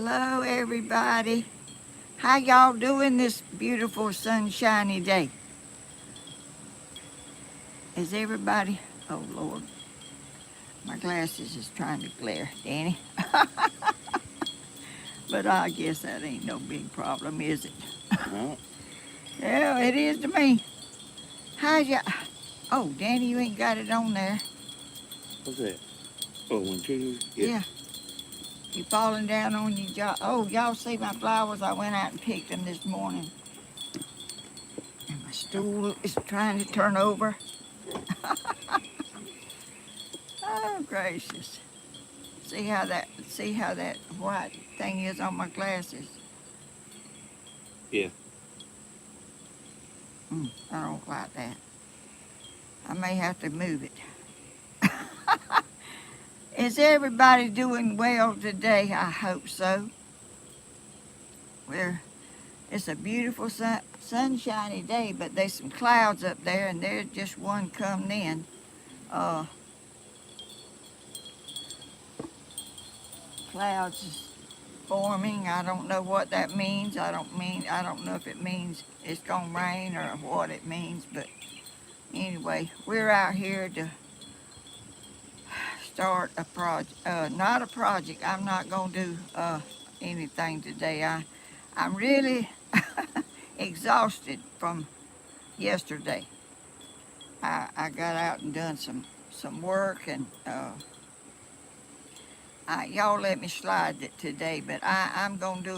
Hello everybody. How y'all doing this beautiful sunshiny day? Is everybody, oh Lord, my glasses is trying to glare, Danny. But I guess that ain't no big problem, is it? No. Yeah, it is to me. How's ya? Oh, Danny, you ain't got it on there. What's that? Oh, one, two. Yeah. You falling down on your jaw. Oh, y'all see my flowers? I went out and picked them this morning. And my stool is trying to turn over. Oh, gracious. See how that white thing is on my glasses? Yeah. I don't like that. I may have to move it. Is everybody doing well today? I hope so. It's a beautiful sunshiny day, but there's some clouds up there, and there's just one coming in. Clouds is forming. I don't know what that means. I don't know if it means it's gonna rain or what it means, but anyway, we're out here to start a project. Not a project. I'm not gonna do anything today. I'm really exhausted from yesterday. I got out and done some work, and y'all let me slide it today. But I'm gonna do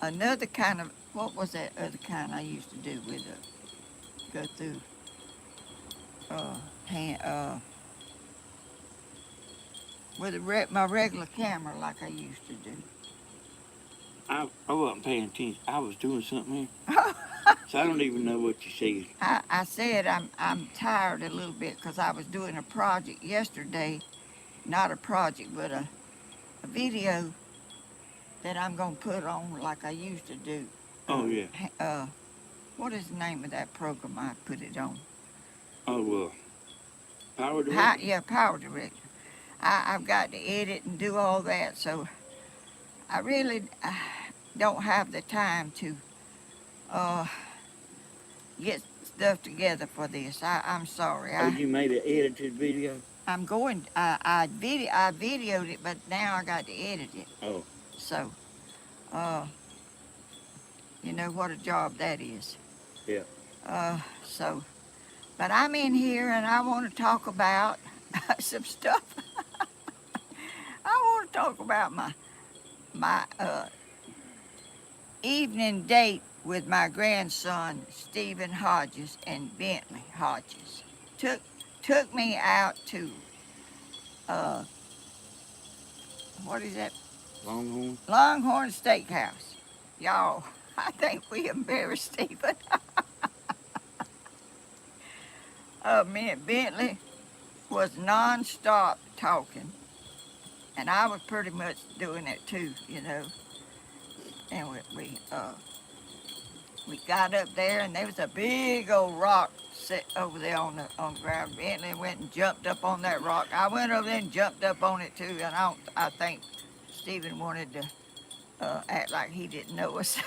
another kind of, what was that other kind I used to do with go through hand with my regular camera like I used to do. I wasn't paying attention. I was doing something here. So I don't even know what you said. I said I'm tired a little bit because I was doing a project yesterday, not a project, but a video that I'm gonna put on like I used to do. Oh, yeah. What is the name of that program I put it on? Oh, Power Director? Yeah, Power Director. I've got to edit and do all that, so I really don't have the time to get stuff together for this. I'm sorry. Oh, you made an edited video? I'm going. I videoed it, but now I got to edit it. Oh. So, you know what a job that is. Yeah. But I'm in here and I want to talk about some stuff. I want to talk about my evening date with my grandson Stephen Hodges and Bentley Hodges. Took me out to what is that? Longhorn? Longhorn Steakhouse. Y'all, I think we embarrassed Stephen. Me and Bentley was non-stop talking, and I was pretty much doing it too, you know. And we got up there, and there was a big old rock set over there on the ground. Bentley went and jumped up on that rock. I went over there and jumped up on it too, and I think Stephen wanted to act like he didn't know us.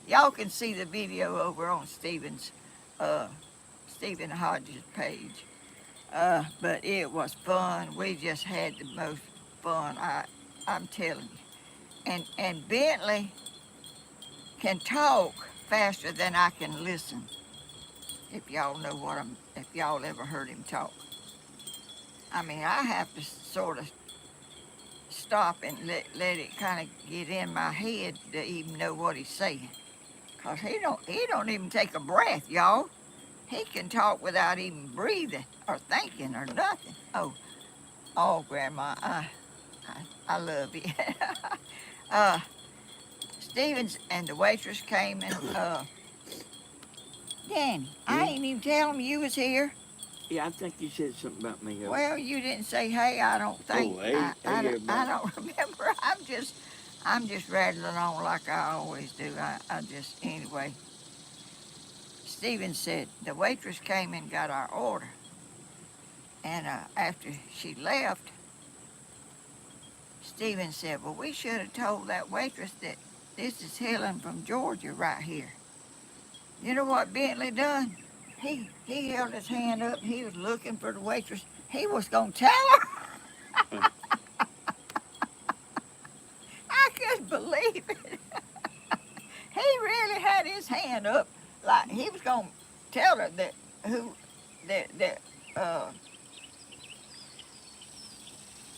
Y'all can see the video over on Stephen Hodges' page. But it was fun. We just had the most fun. I'm telling you. And Bentley can talk faster than I can listen. If y'all know if y'all ever heard him talk. I mean, I have to sort of stop and let it kind of get in my head to even know what he's saying. Cause he don't even take a breath, y'all. He can talk without even breathing or thinking or nothing. Oh, Grandma, I love you. Stevens and the waitress came and Danny, I ain't even tell him you was here. Yeah, I think you said something about me. Well, you didn't say hey. I don't think. Oh, hey, I don't remember. I'm just rattling on like I always do. Anyway. Stephen said the waitress came and got our order, and after she left, Stephen said, well, we should have told that waitress that this is Helen from Georgia right here. You know what Bentley done? He held his hand up. He was looking for the waitress. He was going to tell her. I couldn't believe it. He really had his hand up like he was going to tell her that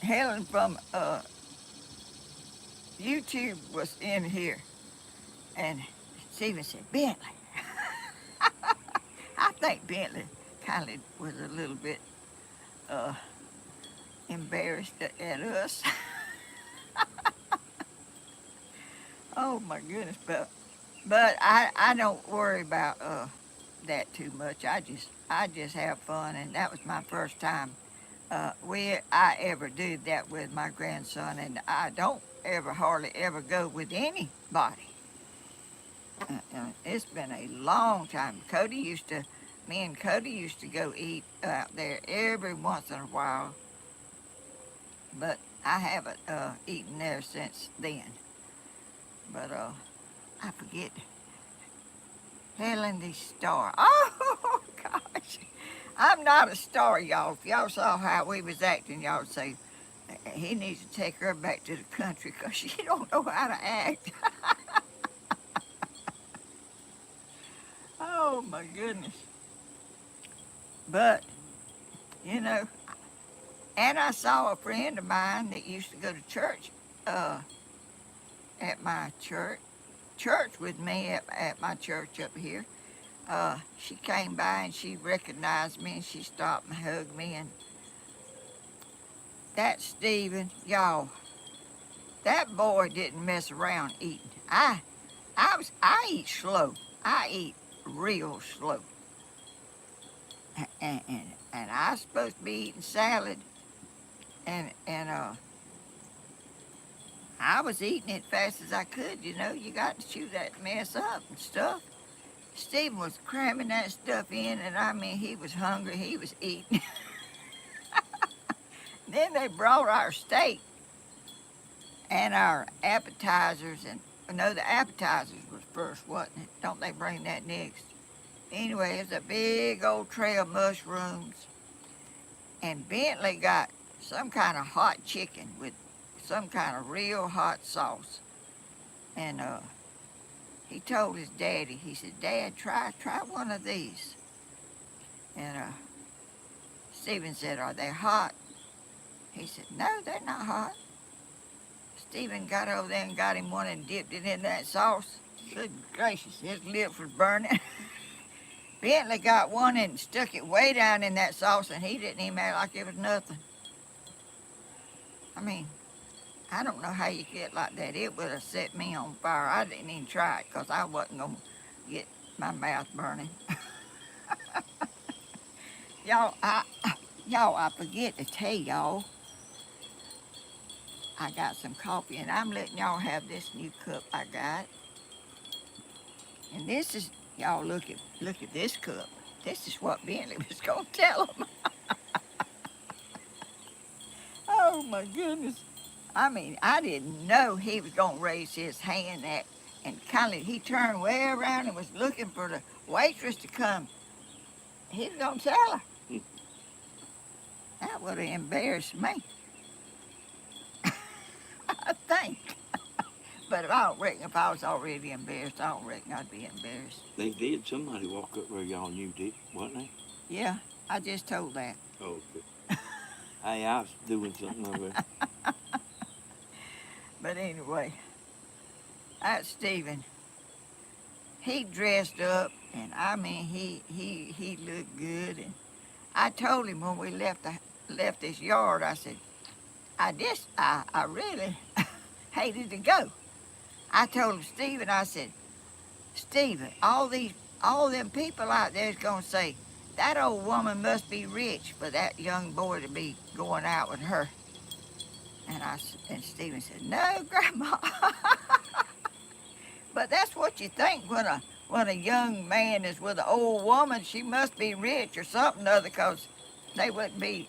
Helen from YouTube was in here. And Stephen said, Bentley. I think Bentley kind of was a little bit embarrassed at us. Oh my goodness, but I don't worry about that too much. I just have fun, and that was my first time I ever did that with my grandson, and I don't hardly ever go with anybody. It's been a long time. Me and Cody used to go eat out there every once in a while, but I haven't eaten there since then. But I forget. Helen the Star. Oh gosh, I'm not a star, y'all. If y'all saw how we was acting, y'all would say he needs to take her back to the country because she don't know how to act. Oh my goodness. But, you know, and I saw a friend of mine that used to go to church at my church with me at my church up here. She came by and she recognized me and she stopped and hugged me. And that Stephen, y'all, that boy didn't mess around eating. I eat slow. I eat real slow. And I was supposed to be eating salad, and I was eating it fast as I could. You know, you got to chew that mess up and stuff. Stephen was cramming that stuff in, and I mean, he was hungry. He was eating. Then they brought our steak and our appetizers, and no, the appetizers was first, wasn't it? Don't they bring that next? Anyway, it was a big old tray of mushrooms, and Bentley got some kind of hot chicken with some kind of real hot sauce. And he told his daddy, he said, Dad, try one of these. And Stephen said, are they hot? He said, no, they're not hot. Stephen got over there and got him one and dipped it in that sauce. Good gracious, his lips was burning. Bentley got one and stuck it way down in that sauce, and he didn't even act like it was nothing. I mean, I don't know how you get like that. It would have set me on fire. I didn't even try it because I wasn't going to get my mouth burning. Y'all, I forget to tell y'all, I got some coffee, and I'm letting y'all have this new cup I got. And this is, y'all look at this cup. This is what Bentley was going to tell them. Oh my goodness. I mean, I didn't know he was going to raise his hand at, and kind of, he turned way around and was looking for the waitress to come. He was going to tell her. That would have embarrassed me. I think. But I don't reckon if I was already embarrassed, I don't reckon I'd be embarrassed. They did. Somebody walk up where y'all knew did, wasn't they? Yeah, I just told that. Oh, okay. Hey, I was doing something over there. But anyway, that's Stephen. He dressed up, and I mean, he looked good. And I told him when we left this yard, I said, I really hated to go. I told him, Stephen, I said, Stephen, all them people out there is going to say, that old woman must be rich for that young boy to be going out with her. And Stephen said, no, Grandma. But that's what you think when a young man is with an old woman. She must be rich or something other, because they wouldn't be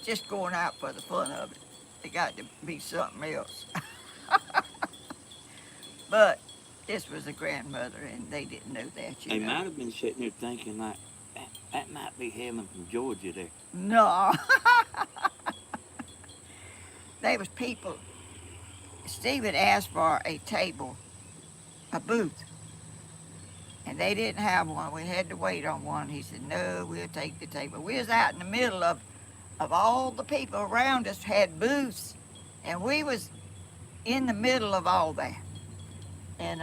just going out for the fun of it. It got to be something else. But this was a grandmother, and they didn't know that, They might have been sitting there thinking like, that might be Helen from Georgia there. No. There was people. Stephen asked for a table, a booth, and they didn't have one. We had to wait on one. He said, no, we'll take the table. We was out in the middle of all the people around us had booths, and we was in the middle of all that. And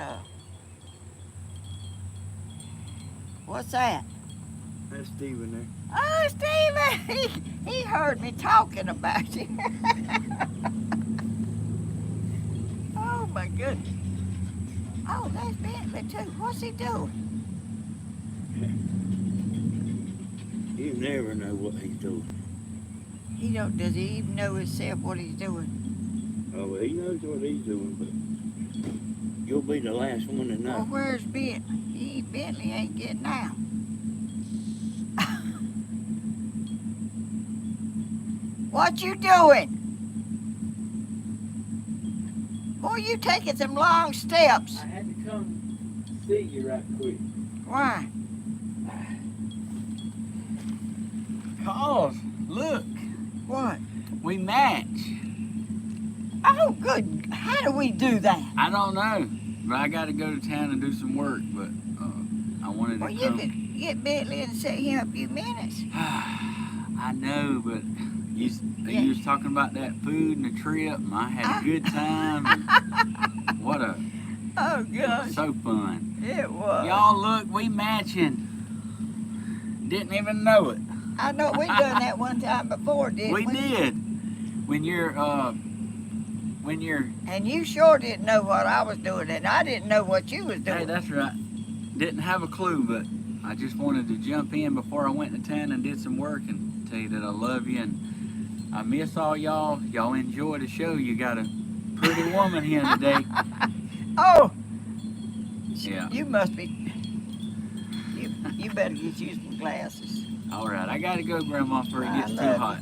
what's that? That's Stephen there. Oh, Stephen! He heard me talking about you. Oh my goodness. Oh, there's Bentley too. What's he doing? You never know what he's doing. He don't. Does he even know himself what he's doing? Oh, well, he knows what he's doing, but you'll be the last one to know. Well, where's Bentley? Bentley ain't getting out. What you doing? Boy, you taking some long steps. I had to come see you right quick. Why? Cause, look, What? we match. Oh, good. How do we do that? I don't know, but I got to go to town and do some work, but I wanted to Well, you come. could get Bentley and sit here a few minutes. I know, but you was talking about that food and the trip, and I had a good time. And what a, Oh, it was gosh. so fun. It was. Y'all look, we matching. Didn't even know it. I know we done that one time before, didn't we? We did. When you're And you sure didn't know what I was doing, and I didn't know what you was doing. Hey, that's right. Didn't have a clue, but I just wanted to jump in before I went to town and did some work and tell you that I love you and I miss all y'all. Y'all enjoy the show. You got a pretty woman here today. Oh, Yeah. you must be. You better get you some glasses. All right, I gotta go, Grandma, before it gets too love hot.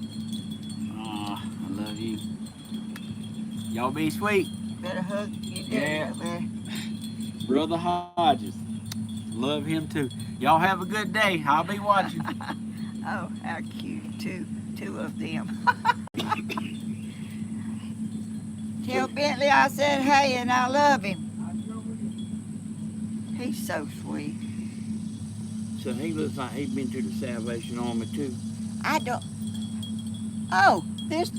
Aw, I love you. Y'all be sweet. Better hug your daddy Yeah. over there. Brother Hodges. Love him too. Y'all have a good day. I'll be watching. Oh, how cute, two of them. Tell Bentley I said hey and I love him. He's so sweet. So he looks like he's been to the Salvation Army too. I don't. Oh, this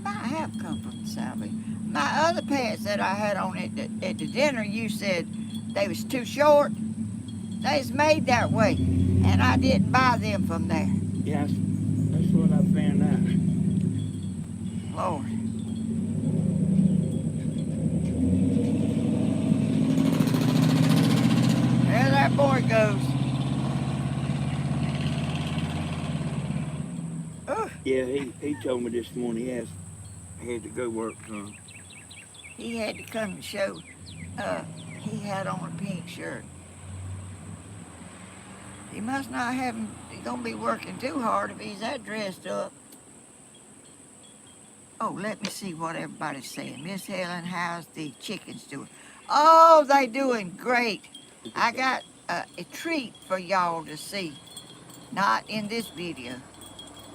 might have come from the Salvation. My other pants that I had on at the dinner, you said they was too short. They's made that way, and I didn't buy them from there. Yeah, that's what I found out. Lord. There that boy goes. Oh, Yeah, he told me this morning he had to go work. he had to come and show. He had on a pink shirt. He must not have. He's gonna be working too hard if he's that dressed up. Oh, let me see what everybody's saying. Miss Helen, how's the chickens doing? Oh, they doing great. I got a treat for y'all to see. Not in this video,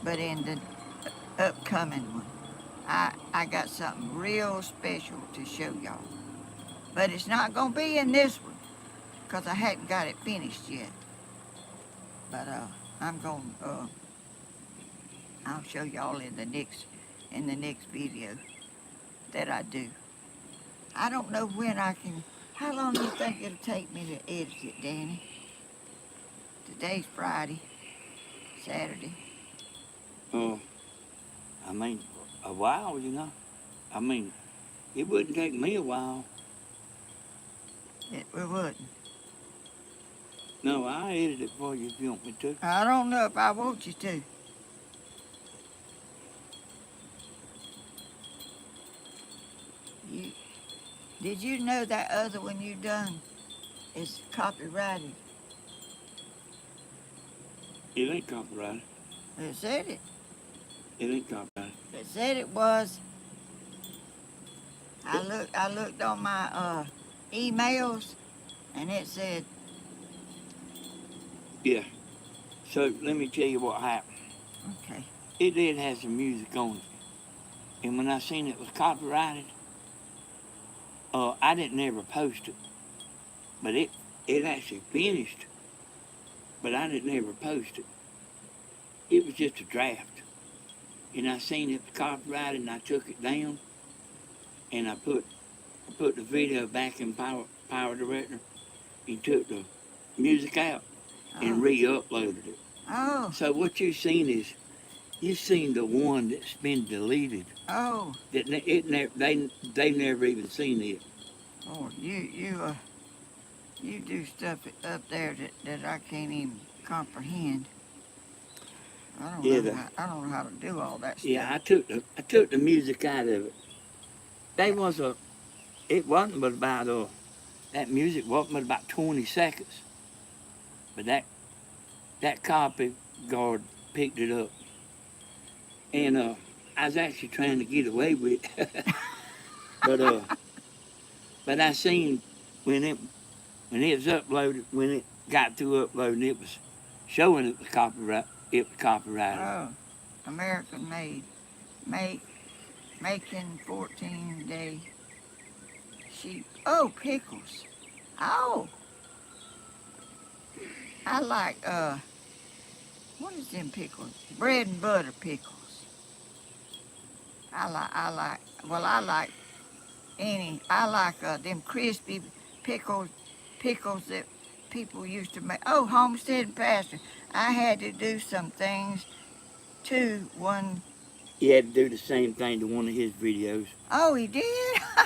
but in the upcoming one. I got something real special to show y'all. But it's not gonna be in this one, because I hadn't got it finished yet. But I'm gonna I'll show y'all in the next video that I do. I don't know when I can. How long do you think it'll take me to edit it, Danny? Today's Friday, Saturday. I mean, a while, you know. I mean, it wouldn't take me a while. It wouldn't. No, I'll edit it for you if you want me to. I don't know if I want you to. Did you know that other one you done is copyrighted? It ain't copyrighted. It said it. It ain't copyrighted. It said it was. I looked on my emails, and it said, Yeah. So let me tell you what happened. okay. It did have some music on it. And when I seen it was copyrighted, I didn't ever post it. But it actually finished. But I didn't ever post it. It was just a draft. And I seen it was copyrighted and I took it down and I put the video back in Power Director and took the music out and Oh. re-uploaded it. Oh. So what you've seen is you've seen the one that's been deleted. Oh. That they never even seen it. Oh. You do stuff up there that I can't even comprehend. I don't know how to do all that stuff. Yeah, I took the music out of it. It wasn't but about that music wasn't but about 20 seconds. But that copy guard picked it up. And I was actually trying to get away with it. but but I seen when it was uploaded, when it got through uploading, it was showing it was copyrighted. Oh. American made. Making 14-day sheep. Oh, pickles. Oh. I like what is them pickles? Bread and butter pickles. I like them crispy pickles that people used to make. Oh, Homestead and Pasture. I had to do some things too. He had to do the same thing to one of his videos. Oh, he did?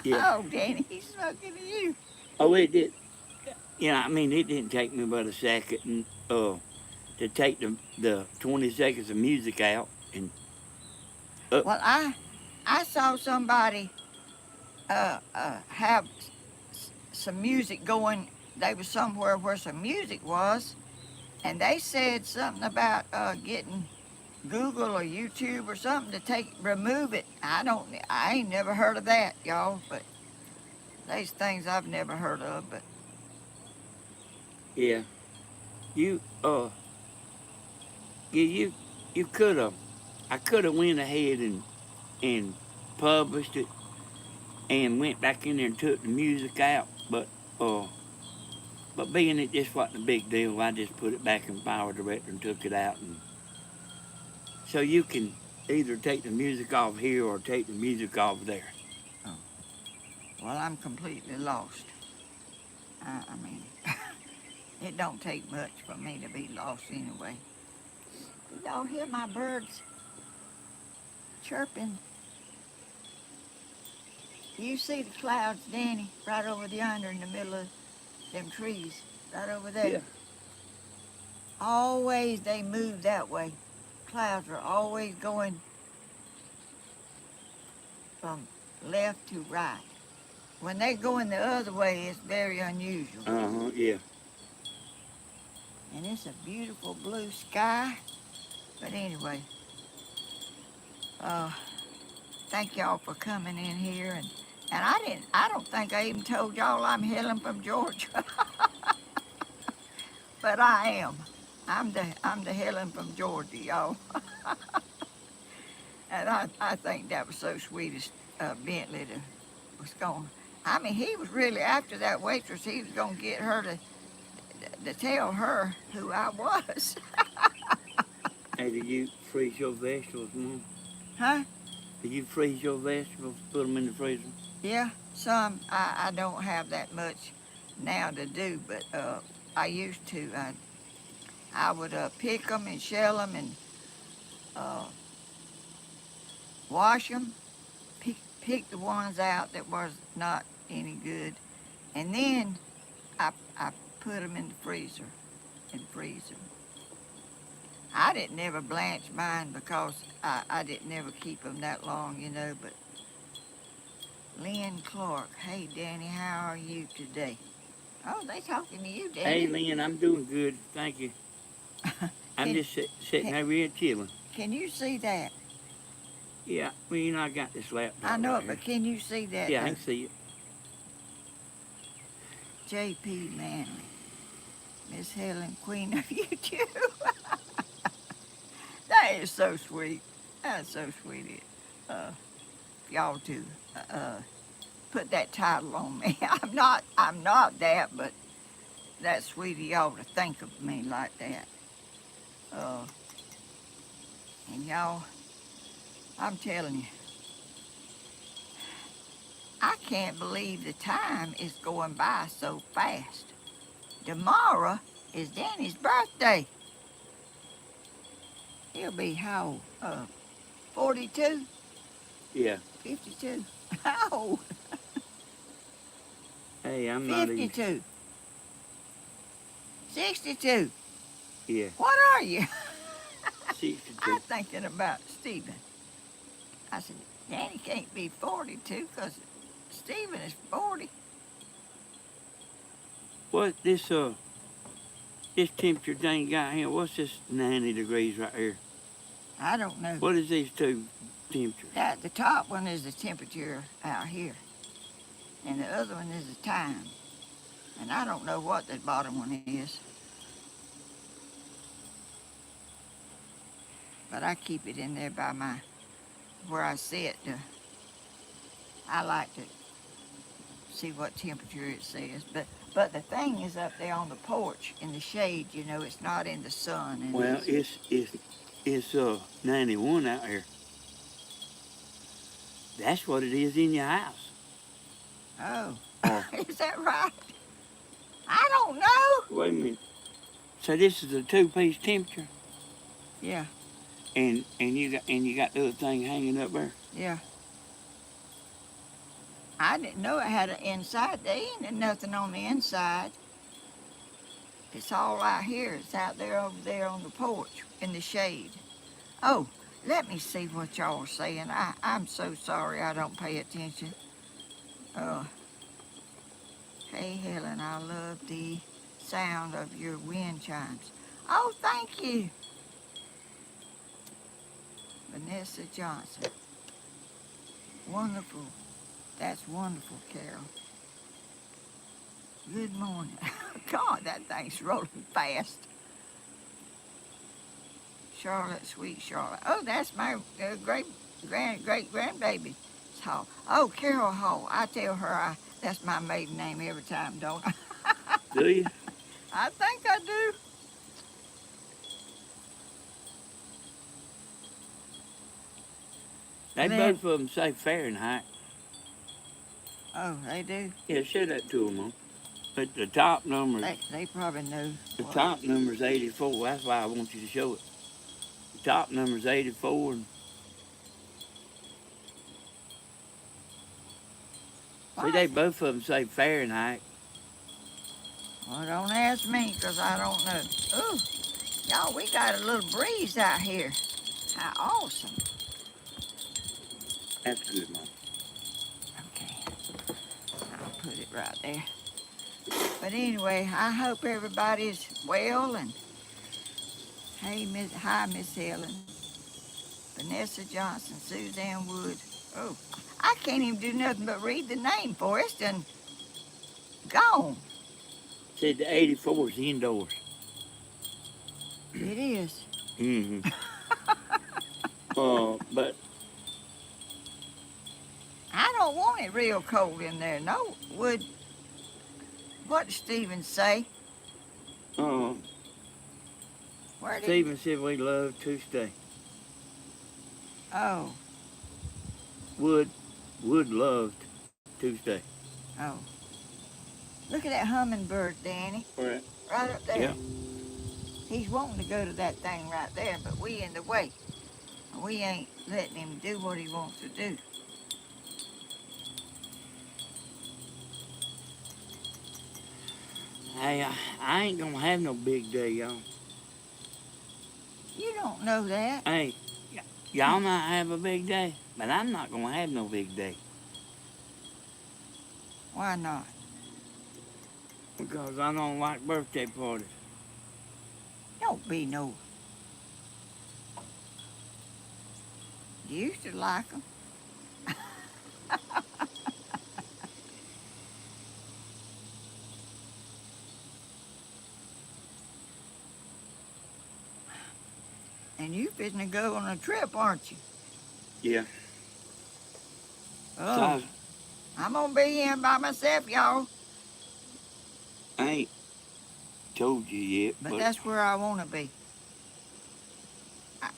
Yeah. Oh, Danny, he's smoking to you. Oh, it did. Yeah, I mean, it didn't take me but a second to take the 20 seconds of music out and. Well, I saw somebody have some music going. They was somewhere where some music was, and they said something about getting Google or YouTube or something to remove it. I ain't never heard of that, y'all. But there's things I've never heard of. But Yeah, you yeah, you could have. I could have went ahead and published it and went back in there and took the music out, but being it just wasn't a big deal, I just put it back in Power Director and took it out. And so you can either take the music off here or take the music off there. well, I'm completely lost. I mean, it don't take much for me to be lost anyway. Did y'all hear my birds chirping? You see the clouds, Danny, right over yonder in the middle of them trees, right over there. Yeah. Always they move that way. Clouds are always going from left to right. When they going the other way, it's very unusual. Yeah. And it's a beautiful blue sky. But anyway, thank y'all for coming in here. And I don't think I even told y'all I'm Helen from Georgia. But I am. I'm the Helen from Georgia, y'all. And I think that was so sweet of Bentley was going. I mean, he was really after that waitress. He was going to get her to tell her who I was. Hey, did you freeze your vegetables, Mom? Huh? Did you freeze your vegetables, put them in the freezer? Yeah, some. I don't have that much now to do, but I used to. I would pick them and shell them and wash them, pick the ones out that was not any good, and then I put them in the freezer and freeze them. I didn't never blanch mine because I didn't never keep them that long, you know, but Lynn Clark, hey Danny, how are you today? Oh, they talking to you, Danny. Hey, Lynn, I'm doing good, thank you. I'm just sitting over here chilling. Can you see that? Yeah, well, you know, I got this laptop. I know right it, but can you see that? here. Yeah, I can see it. J.P. Manley, Miss Helen, Queen of YouTube. That is so sweet. That's so sweet. Y'all to put that title on me. I'm not that, but that's sweet of y'all to think of me like that. And y'all, I'm telling you, I can't believe the time is going by so fast. Tomorrow is Danny's birthday. He'll be how old? 42? Yeah. 52? How old? Hey, I'm not even. 52. 62. Yeah. What are you? 62. I'm thinking about Stephen. I said, Danny can't be 42 because Stephen is 40. What this temperature thing got here? What's this 90 degrees right here? I don't know. What is these two temperatures? That the top one is the temperature out here, and the other one is the time. And I don't know what the bottom one is. But I keep it in there by where I sit. I like to see what temperature it says. But the thing is up there on the porch in the shade, you know, it's not in the sun. And Well, it's 91 out here. That's what it is in your house. Oh, Oh. is that right? I don't know. Wait a minute. So this is a two-piece temperature, Yeah, and you got the other thing hanging up there. yeah. I didn't know it had an inside. There ain't nothing on the inside. It's all out here. It's out there over there on the porch in the shade. Oh, let me see what y'all are saying. I'm so sorry I don't pay attention. Hey, Helen, I love the sound of your wind chimes. Oh, thank you. Vanessa Johnson. Wonderful. That's wonderful, Carol. Good morning. God, that thing's rolling fast. Charlotte, sweet Charlotte. Oh, that's my great grandbaby. Hall. Oh, Carol Hall. I tell her that's my maiden name every time, don't I? Do you? I think I do. They Then- both of them say Fahrenheit. Oh, they do. Yeah, show that to them. But the top number, They probably know. the top number's 84. That's why I want you to show it. The top number's 84. See, they both of them say Fahrenheit. Well, don't ask me, because I don't know. Ooh, y'all, we got a little breeze out here. How awesome. That's good, Mom. Okay, I'll put it right there. But anyway, I hope everybody's well, and hey, hi, Miss Helen. Vanessa Johnson, Suzanne Wood. Oh, I can't even do nothing but read the name for it. It's done gone. Said the 84 is indoors. It is. Mm-hmm. But I don't want it real cold in there. No, would. What did Stephen say? Where did Stephen said we love to stay. Oh, Would loved to stay. oh. Look at that hummingbird, Danny. Right. Right up there. Yeah. He's wanting to go to that thing right there, but we in the way. We ain't letting him do what he wants to do. Hey, I ain't gonna have no big day, y'all. You don't know that. Hey, y'all might have a big day, but I'm not gonna have no big day. Why not? Because I don't like birthday parties. Don't be no. You used to like them. And you fitting to go on a trip, aren't you? Yeah. Oh, So I'm gonna be here by myself, y'all. I ain't told you yet, But but that's where I want to be.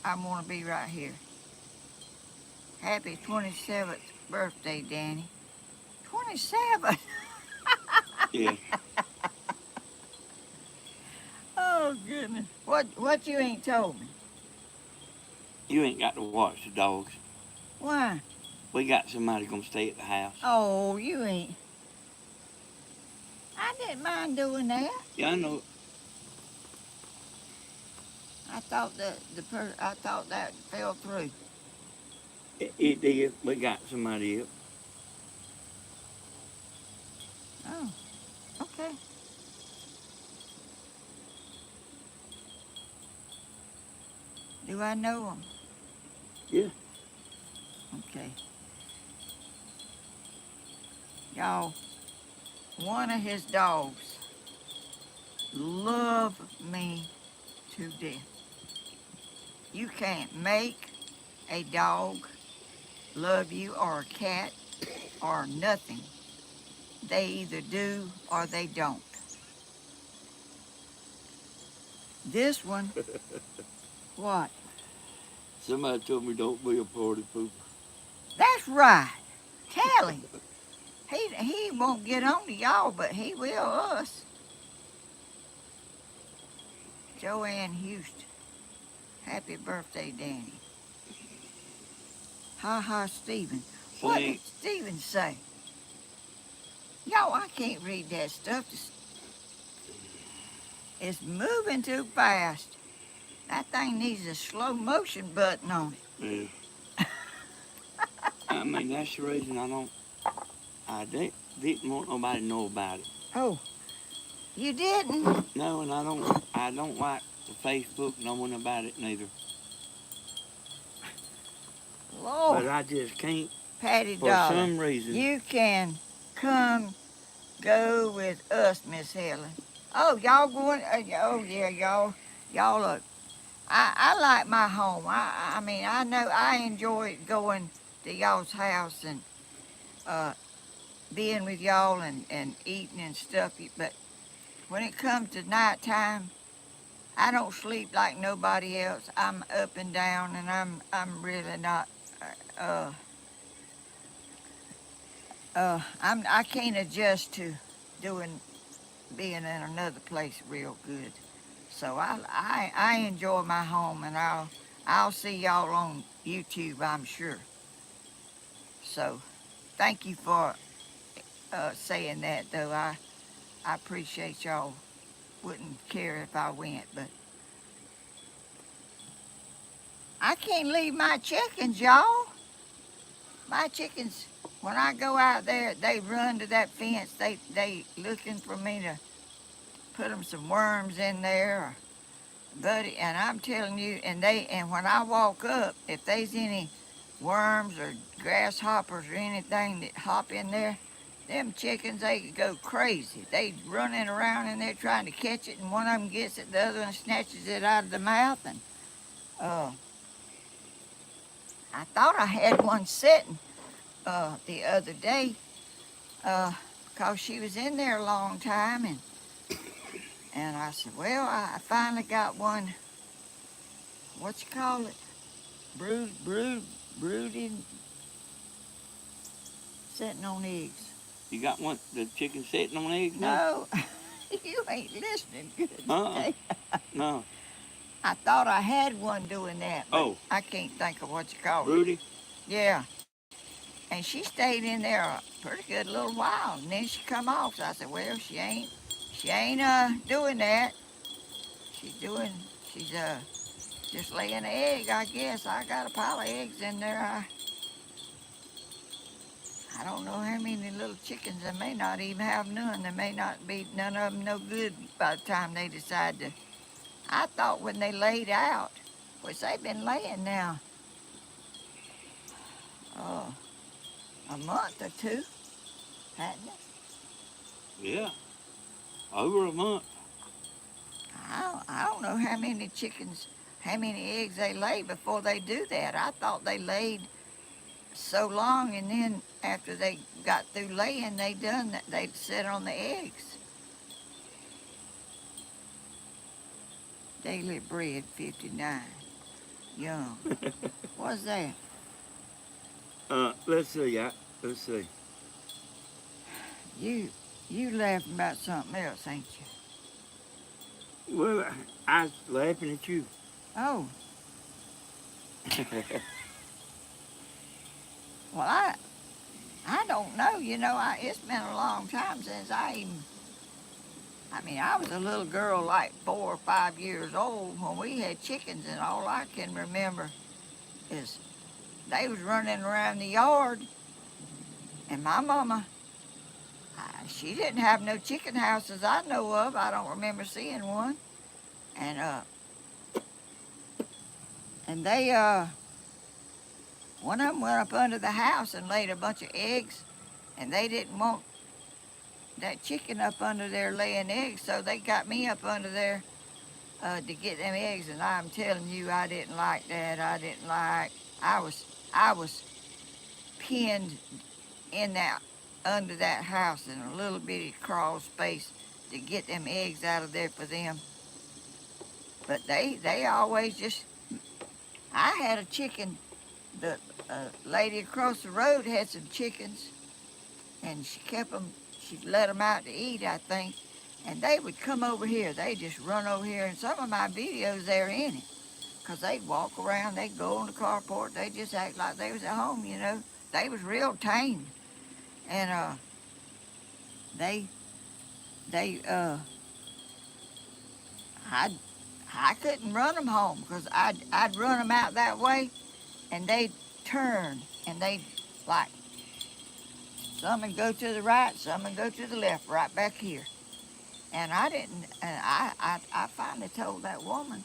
I want to be right here. Happy 27th birthday, Danny. 27? yeah, Oh, goodness. What you ain't told me? you ain't got to watch the dogs. Why? We got somebody gonna stay at the house. Oh, you ain't. I didn't mind doing that. Yeah, I know. I thought I thought that fell through. It did. We got somebody else. Oh, okay. Do I know him? Yeah. Okay. Y'all, one of his dogs love me to death. You can't make a dog love you or a cat or nothing. They either do or they don't. This one, what? Somebody told me don't be a party pooper. That's right. Tell him. He won't get on to y'all, but he will us. Joanne Houston. Happy birthday, Danny. Ha ha, Stephen. What did Say, Stephen say? Y'all, I can't read that stuff. It's moving too fast. That thing needs a slow motion button on yeah. I mean, that's the reason didn't want nobody to know about it. it. Oh, you didn't? No, and I don't like the Facebook knowing about it neither. Lord. But I just can't, Patty for Dollar, some reason. you can come go with us, Miss Helen. Oh, y'all going? Oh, yeah, y'all look. I like my home. I mean, I know I enjoy going to y'all's house and uh, being with y'all and eating and stuff. But when it comes to nighttime, I don't sleep like nobody else. I'm up and down, and I'm really not. Uh, I can't adjust to doing being in another place real good. So I enjoy my home, and I'll see y'all on YouTube, I'm sure. So thank you for saying that, though. I appreciate y'all. Wouldn't care if I went, but I can't leave my chickens, y'all. My chickens, when I go out there, they run to that fence. They looking for me to put them some worms in there, buddy. And I'm telling you, and when I walk up, if there's any worms or grasshoppers or anything that hop in there, them chickens, they go crazy. They running around in there trying to catch it, and one of them gets it, the other one snatches it out of the mouth. And uh, I thought I had one sitting the other day because she was in there a long time, and I said, well, I finally got one. What you call it? Brooding, sitting on eggs. You got one, the chicken sitting on eggs now? No, you ain't listening good Uh-uh. today. No. I thought I had one doing that, but Oh, I can't think of what you call it. Rudy? Yeah, and she stayed in there a pretty good little while, and then she come off. So I said, well, she ain't doing that. She's doing, she's just laying an egg, I guess. I got a pile of eggs in there. I don't know how many little chickens. They may not even have none. There may not be none of them no good by the time they decide to. I thought when they laid out, which they've been laying now oh, a month or two, hadn't it? Yeah, over a month. I don't know how many chickens, how many eggs they lay before they do that. I thought they laid so long, and then after they got through laying, they done that. They'd sit on the eggs. Daily bread 59. Young. What's that? Let's see. Let's see. You laughing about something else, ain't you? Well, I was laughing at you. Oh, well I don't know. You know, it's been a long time since I mean, I was a little girl, like 4 or 5 years old, when we had chickens, and all I can remember is they was running around the yard, and my mama, she didn't have no chicken houses I know of. I don't remember seeing one. And they one of them went up under the house and laid a bunch of eggs, and they didn't want that chicken up under there laying eggs, so they got me up under there to get them eggs. And I'm telling you, I didn't like that. I was pinned in that under that house in a little bitty crawl space to get them eggs out of there for them. But they always just. I had a chicken. The lady across the road had some chickens, and she kept them. She let them out to eat, I think, and they would come over here. They just run over here, and some of my videos they're in it, cause they'd walk around. They'd go on the carport. They just act like they was at home, you know. They was real tame, and they I couldn't run them home, cause I'd run them out that way, and they'd turn, and they'd like, some would go to the right, some would go to the left, right back here. And I didn't, and I finally told that woman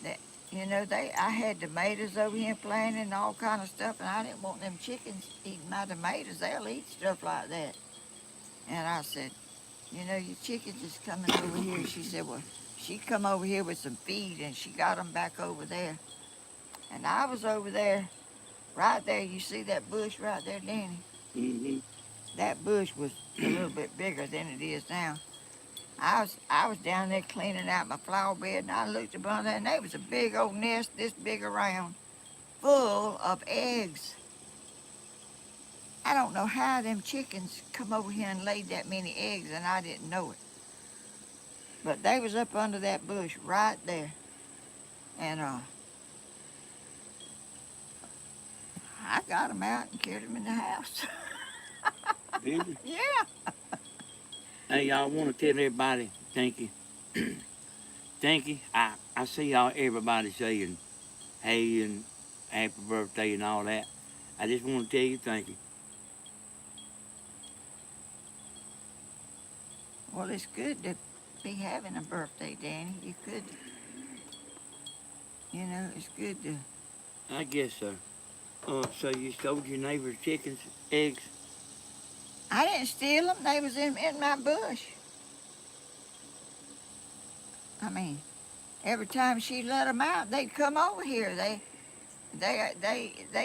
that, you know, I had tomatoes over here planting and all kind of stuff, and I didn't want them chickens eating my tomatoes. They'll eat stuff like that. And I said, you know, your chickens is coming over here. She said, well, she come over here with some feed, and she got them back over there. And I was over there, right there. You see that bush right there, Danny? Mm-hmm. That bush was a little bit bigger than it is now. I was down there cleaning out my flower bed, and I looked above there, and there was a big old nest this big around, full of eggs. I don't know how them chickens come over here and laid that many eggs, and I didn't know it. But they was up under that bush right there. And I got them out and carried them in the house. Did you? Yeah. Hey, y'all, want to tell everybody thank you. Thank you. I see y'all, everybody saying hey and happy birthday and all that. I just want to tell you thank you. Well, it's good to be having a birthday, Danny. You could, you know, it's good to. I guess so. So you stole your neighbor's chickens' eggs? I didn't steal them. They was in my bush. I mean, every time she let them out, they'd come over here. They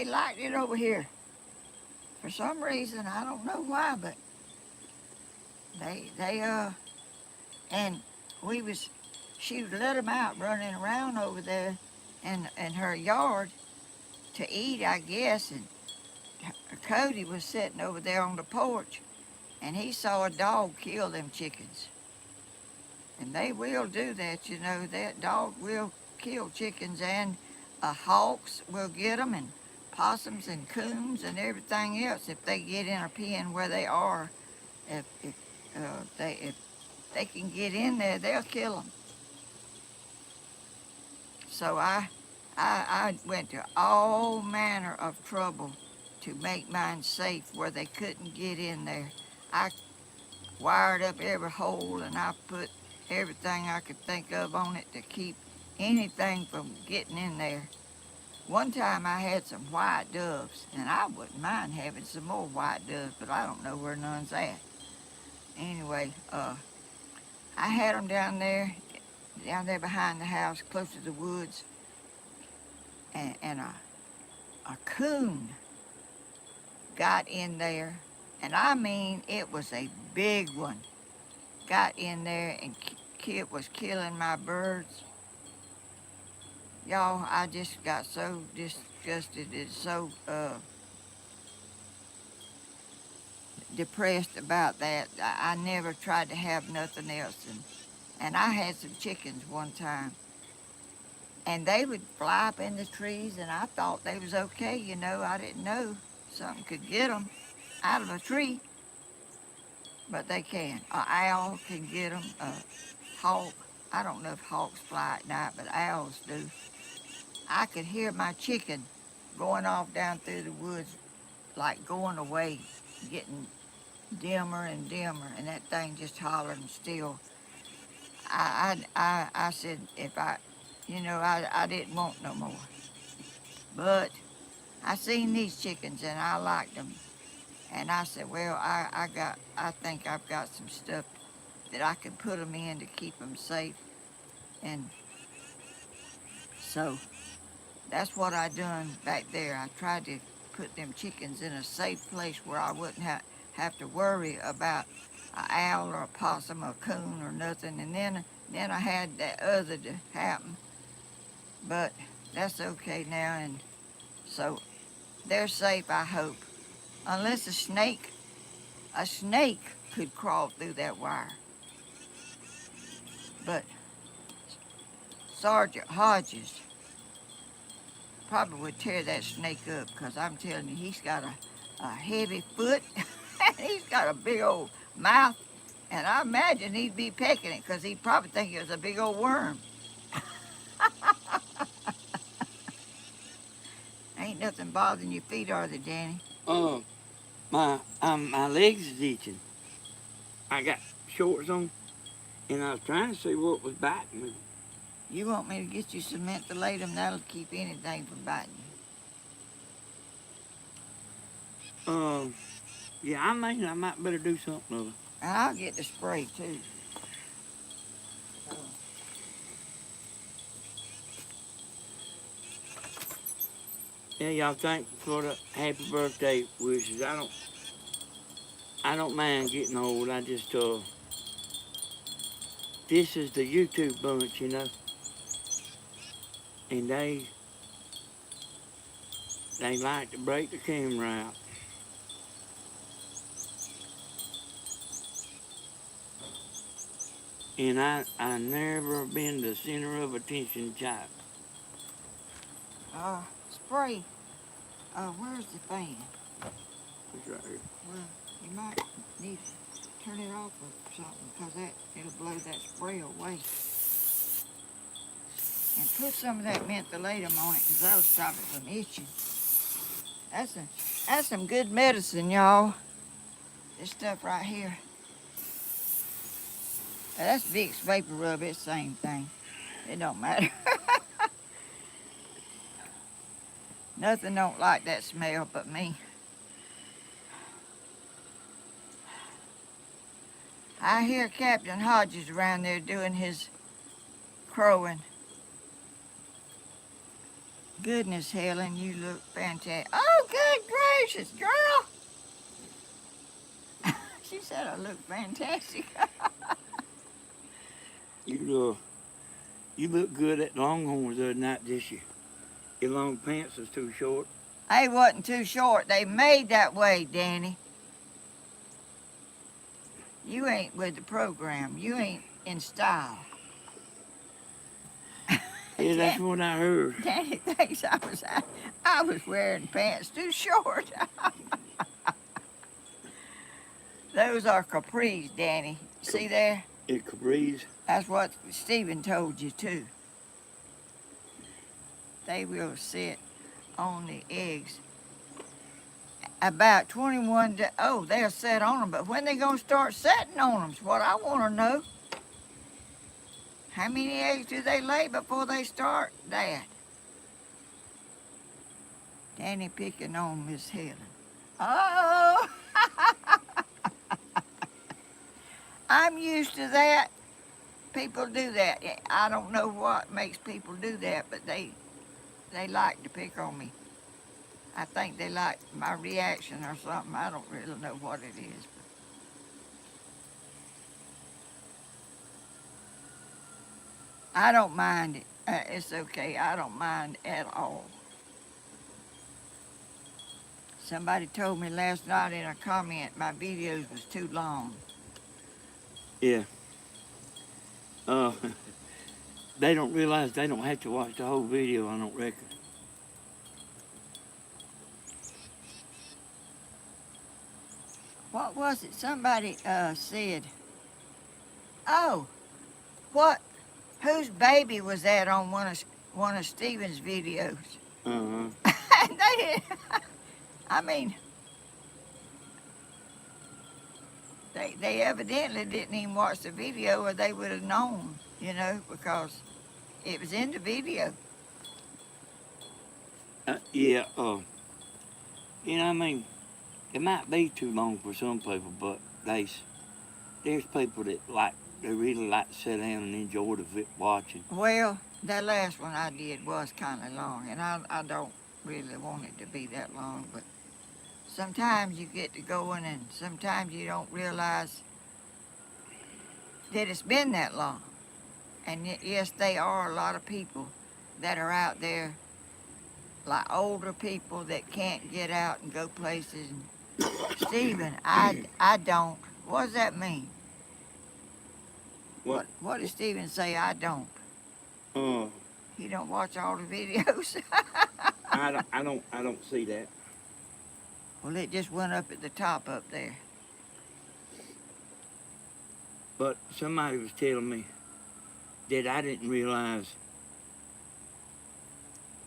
liked it over here. For some reason, I don't know why, but and she would let them out running around over there in her yard to eat, I guess, and Cody was sitting over there on the porch, and he saw a dog kill them chickens. And they will do that, you know. That dog will kill chickens, and hawks will get them, and possums and coons and everything else if they get in a pen where they are. If they can get in there, they'll kill them. So I went to all manner of trouble to make mine safe where they couldn't get in there. I wired up every hole, and I put everything I could think of on it to keep anything from getting in there. One time I had some white doves, and I wouldn't mind having some more white doves, but I don't know where none's at. Anyway, I had them down there behind the house, close to the woods, and a coon got in there, and I mean it was a big one. Got in there and was killing my birds. Y'all, I just got so disgusted and so depressed about that. I never tried to have nothing else. And I had some chickens one time, and they would fly up in the trees, and I thought they was okay. You know, I didn't know something could get them out of a tree, but they can. An owl can get them. A hawk. I don't know if hawks fly at night, but owls do. I could hear my chicken going off down through the woods, like going away, getting dimmer and dimmer, and that thing just hollering still. I said if I didn't want no more. But I seen these chickens and I liked them, and I said, well, I think I've got some stuff that I can put them in to keep them safe, and so that's what I done back there. I tried to put them chickens in a safe place where I wouldn't have to worry about an owl or a possum or a coon or nothing. And then I had that other to happen. But that's okay now, and so they're safe, I hope. Unless a snake could crawl through that wire. But Sergeant Hodges probably would tear that snake up, because I'm telling you, he's got a heavy foot, and he's got a big old mouth, and I imagine he'd be pecking it, because he'd probably think it was a big old worm. Ain't nothing bothering your feet, are they, Danny? My legs is itching. I got shorts on, and I was trying to see what was biting me. You want me to get you some mentholatum? That'll keep anything from biting you. Yeah, I might better do something of it. And I'll get the spray, too. Yeah, y'all thankful for the happy birthday wishes. I don't mind getting old. I just this is the YouTube bunch, you know, and they like to break the camera out. And I never been the center of attention type. Spray. Where's the fan? It's right here. Well, you might need to turn it off or something, because it'll blow that spray away. And put some of that mentholatum on it, because that'll stop it from itching. That's some good medicine, y'all. This stuff right here. Now, that's Vicks Vapor Rub. It's the same thing. It don't matter. Nothing don't like that smell but me. I hear Captain Hodges around there doing his crowing. Goodness, Helen, you look fantastic. Oh, good gracious, girl. She said I look fantastic. You look good at Longhorns the other night, just your long pants was too short. They wasn't too short. They made that way, Danny. You ain't with the program. You ain't in style. Yeah, that's what I heard. Danny thinks I was wearing pants too short. Those are capris, Danny. See there? It capris. That's what Stephen told you too. They will sit on the eggs about 21 days. Oh, they'll set on them, but when they gonna start setting on them is what I want to know. How many eggs do they lay before they start that? Danny picking on Miss Helen. Oh, I'm used to that. People do that. I don't know what makes people do that, but they like to pick on me. I think they like my reaction or something. I don't really know what it is. But I don't mind it. It's okay. I don't mind at all. Somebody told me last night in a comment my videos was too long. Yeah. Uh, they don't realize they don't have to watch the whole video, I don't reckon. What was it? Somebody said, "Oh, what? Whose baby was that on one of Steven's videos?" Uh-huh. they, I mean, they evidently didn't even watch the video, or they would have known, because it was in the video. Yeah, I mean, it might be too long for some people, but there's people that they really like to sit down and enjoy watching. Well, that last one I did was kind of long, and I don't really want it to be that long, but sometimes you get to going, and sometimes you don't realize that it's been that long. And yes, they are a lot of people that are out there, like older people that can't get out and go places. Stephen, I don't. What does that mean? What does Stephen say? I don't. Uh, He don't watch all the videos. I don't see that. Well, it just went up at the top up there. But somebody was telling me that I didn't realize,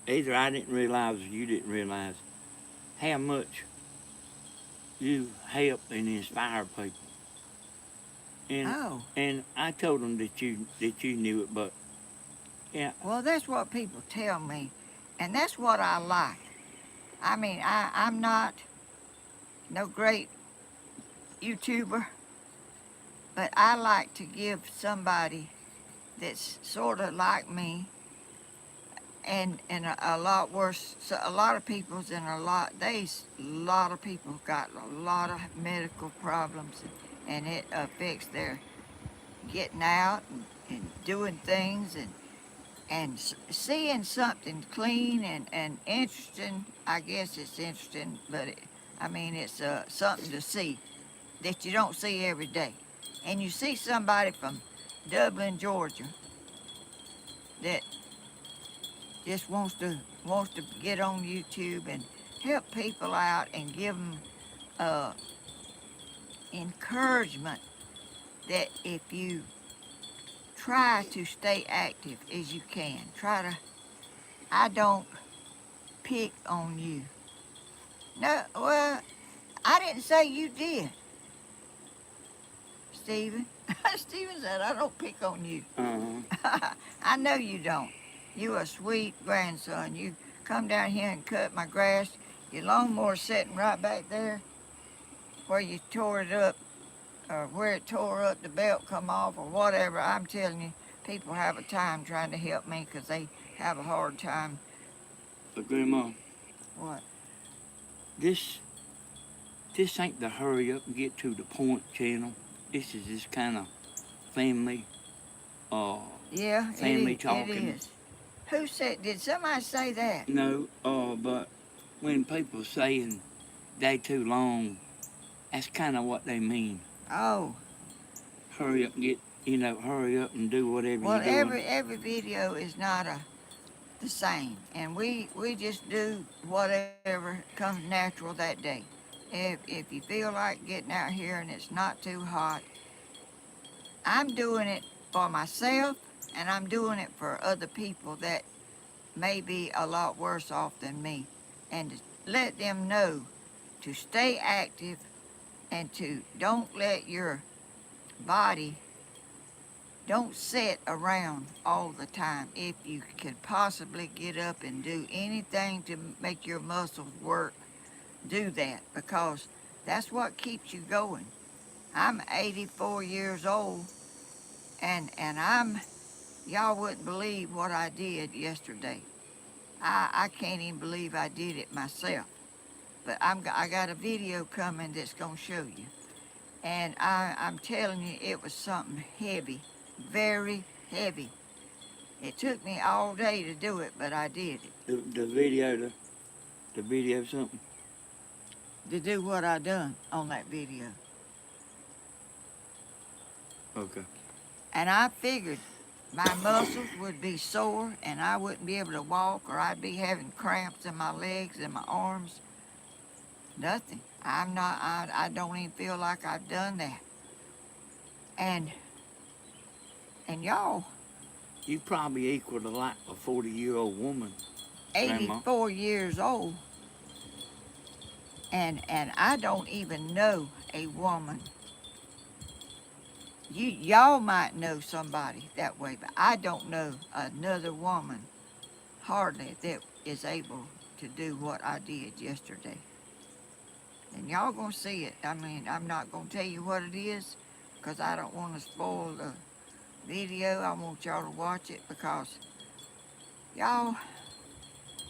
either I didn't realize or you didn't realize how much you help and inspire people. And I told them that you knew it, but yeah. Well, that's what people tell me, and that's what I like. I mean, I'm not no great YouTuber, but I like to give somebody that's sort of like me, and a lot worse. So a lot of people's in a lot of people got a lot of medical problems, and it affects their getting out and doing things and seeing something clean and interesting. I guess it's interesting, but it's something to see that you don't see every day. And you see somebody from Dublin, Georgia, that just wants to get on YouTube and help people out and give them encouragement that if you try to stay active as you can, I don't pick on you. No, well, I didn't say you did, Stephen. Stephen said I don't pick on you. Uh-huh. I know you don't. You a sweet grandson. You come down here and cut my grass. Your lawnmower's sitting right back there where you tore it up, or where it tore up, the belt come off, or whatever. I'm telling you, people have a time trying to help me because they have a hard time. But Grandma, What? this ain't the hurry up and get to the point channel. This is just kind of family, Yeah, family talking. It is. Who said? Did somebody say that? No, but when people saying they too long, that's kind of what they mean. Oh. Hurry up and hurry up and do whatever Well, you're doing. every video is not the same, and we just do whatever comes natural that day. If you feel like getting out here and it's not too hot, I'm doing it for myself, and I'm doing it for other people that may be a lot worse off than me, and to let them know to stay active and to don't let your body don't sit around all the time. If you can possibly get up and do anything to make your muscles work, do that, because that's what keeps you going. I'm 84 years old, and y'all wouldn't believe what I did yesterday. I can't even believe I did it myself. But I got a video coming that's gonna show you. And I'm telling you, it was something heavy, very heavy. It took me all day to do it, but I did it. The video something. To do what I done on that video. Okay. And I figured my muscles would be sore and I wouldn't be able to walk, or I'd be having cramps in my legs and my arms. Nothing. I don't even feel like I've done that. And y'all, You probably equal to like a 40-year-old woman. 84 years old, and I don't even know a woman. Y'all might know somebody that way, but I don't know another woman hardly that is able to do what I did yesterday. And y'all gonna see it. I mean, I'm not gonna tell you what it is, because I don't want to spoil the video. I want y'all to watch it, because y'all,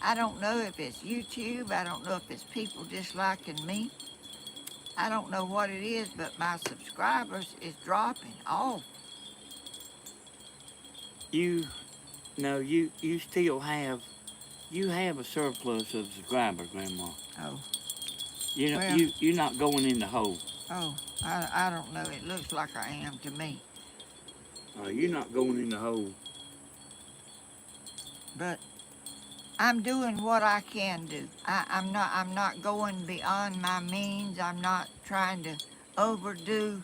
I don't know if it's YouTube. I don't know if it's people disliking me. I don't know what it is, but my subscribers is dropping off. You still have a surplus of subscribers, Grandma. Oh, You know, well, you're not going in the hole. oh, I don't know. It looks like I am to me. You're not going in the hole. But I'm doing what I can do. I'm not going beyond my means. I'm not trying to overdo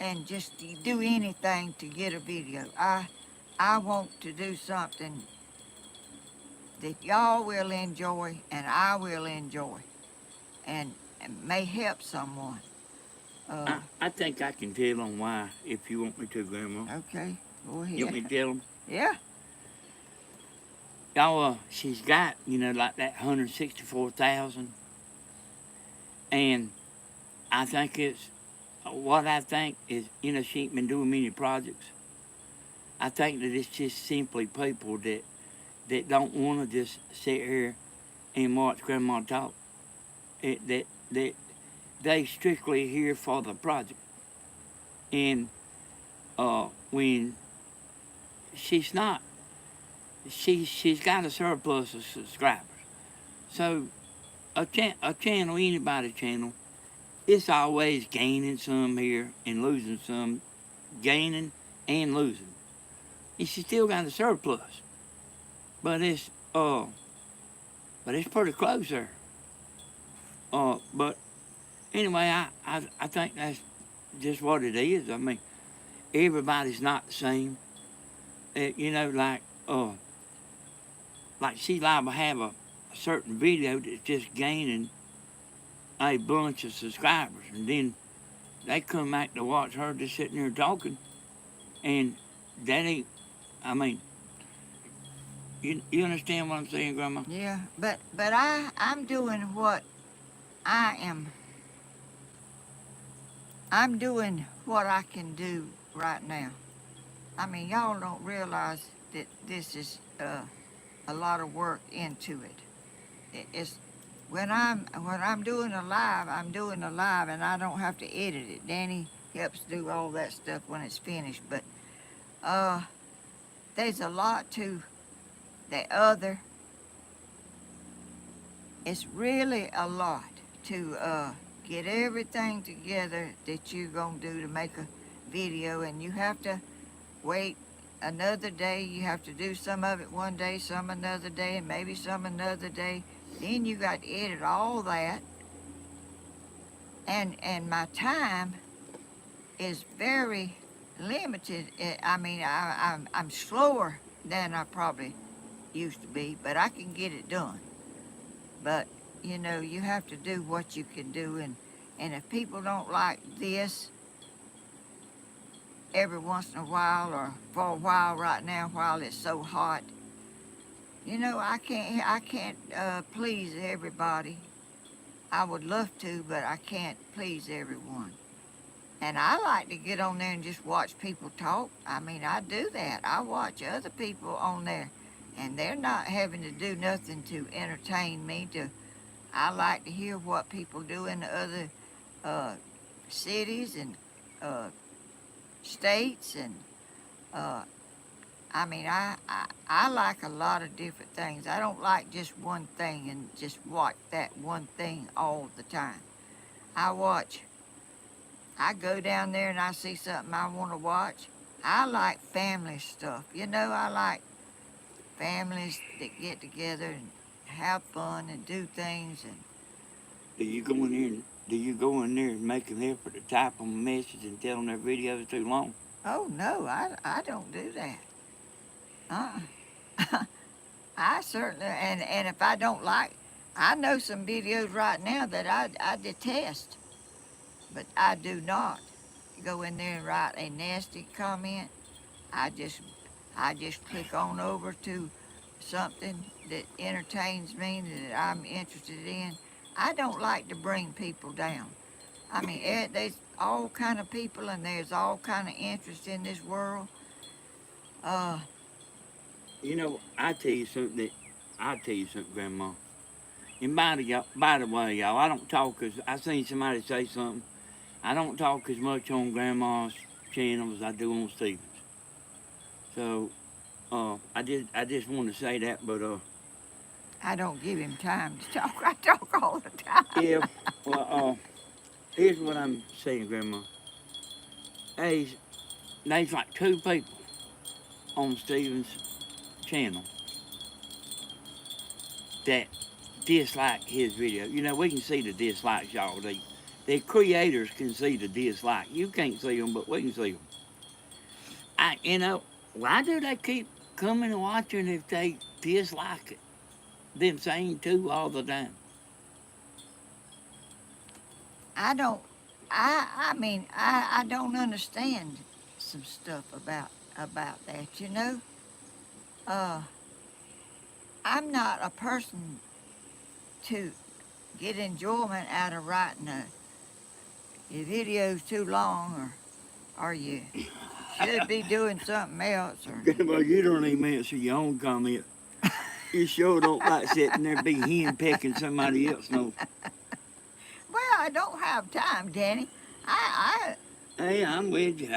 and just do anything to get a video. I want to do something that y'all will enjoy and I will enjoy, and may help someone. I think I can tell them why if you want me to, Grandma. Okay, go ahead. You want me to tell them? Yeah. Y'all, she's got, like that 164,000. And I think what I think is, she ain't been doing many projects. I think that it's just simply people that don't want to just sit here and watch Grandma talk. That they strictly here for the project. And when she's not, she's got a surplus of subscribers. So a channel, anybody's channel, it's always gaining some here and losing some, gaining and losing. And she still got a surplus, but it's pretty close there. But anyway, I think that's just what it is. I mean, everybody's not the same. Like she's liable to have a certain video that's just gaining a bunch of subscribers, and then they come back to watch her just sitting there talking, and that ain't. I mean, you understand what I'm saying, Grandma? Yeah, but I'm doing what I am. I'm doing what I can do right now. I mean, y'all don't realize that this is a lot of work into it. It's when I'm doing a live, I'm doing a live, and I don't have to edit it. Danny helps do all that stuff when it's finished. But there's a lot to the other. It's really a lot to get everything together that you're gonna do to make a video, and you have to wait another day. You have to do some of it one day, some another day, and maybe some another day. Then you got to edit all that, and my time is very limited. I mean, I'm slower than I probably used to be, but I can get it done. But you have to do what you can do, and if people don't like this, every once in a while, or for a while right now while it's so hot. You know, I can't please everybody. I would love to, but I can't please everyone. And I like to get on there and just watch people talk. I mean, I do that. I watch other people on there, and they're not having to do nothing to entertain me. I like to hear what people do in the other uh, cities and uh, states, and uh, I mean, I like a lot of different things. I don't like just one thing and just watch that one thing all the time. I watch. I go down there and I see something I want to watch. I like family stuff. You know, I like families that get together and have fun and do things. And Do you go in there and make an effort to type them a message and tell them their video's too long? oh no, I don't do that. I certainly, and if I don't like, I know some videos right now that I detest, but I do not go in there and write a nasty comment. I just I just click on over to something that entertains me that I'm interested in. I don't like to bring people down. I mean, there's all kind of people and there's all kind of interest in this world. Uh, You know, I tell you something, Grandma. And by the way, y'all, I don't talk as I seen somebody say something. I don't talk as much on Grandma's channel as I do on Stephen's. So, I just want to say that, but I don't give him time to talk. I talk all the time. yeah, well, here's what I'm saying, Grandma. There's, there's like two people on Stephen's channel that dislike his video. You know, we can see the dislikes, y'all. The creators can see the dislike. You can't see them, but we can see them. You know, why do they keep coming and watching if they dislike it? Them saying two all the time. I don't. I mean, I don't understand some stuff about that. You know, uh, I'm not a person to get enjoyment out of writing your video's too long, or you should be doing something else, or Grandma, you don't even answer your own comment. You sure don't like sitting there be hen pecking somebody else. No. well, I don't have time, Danny. I Hey, I'm with you.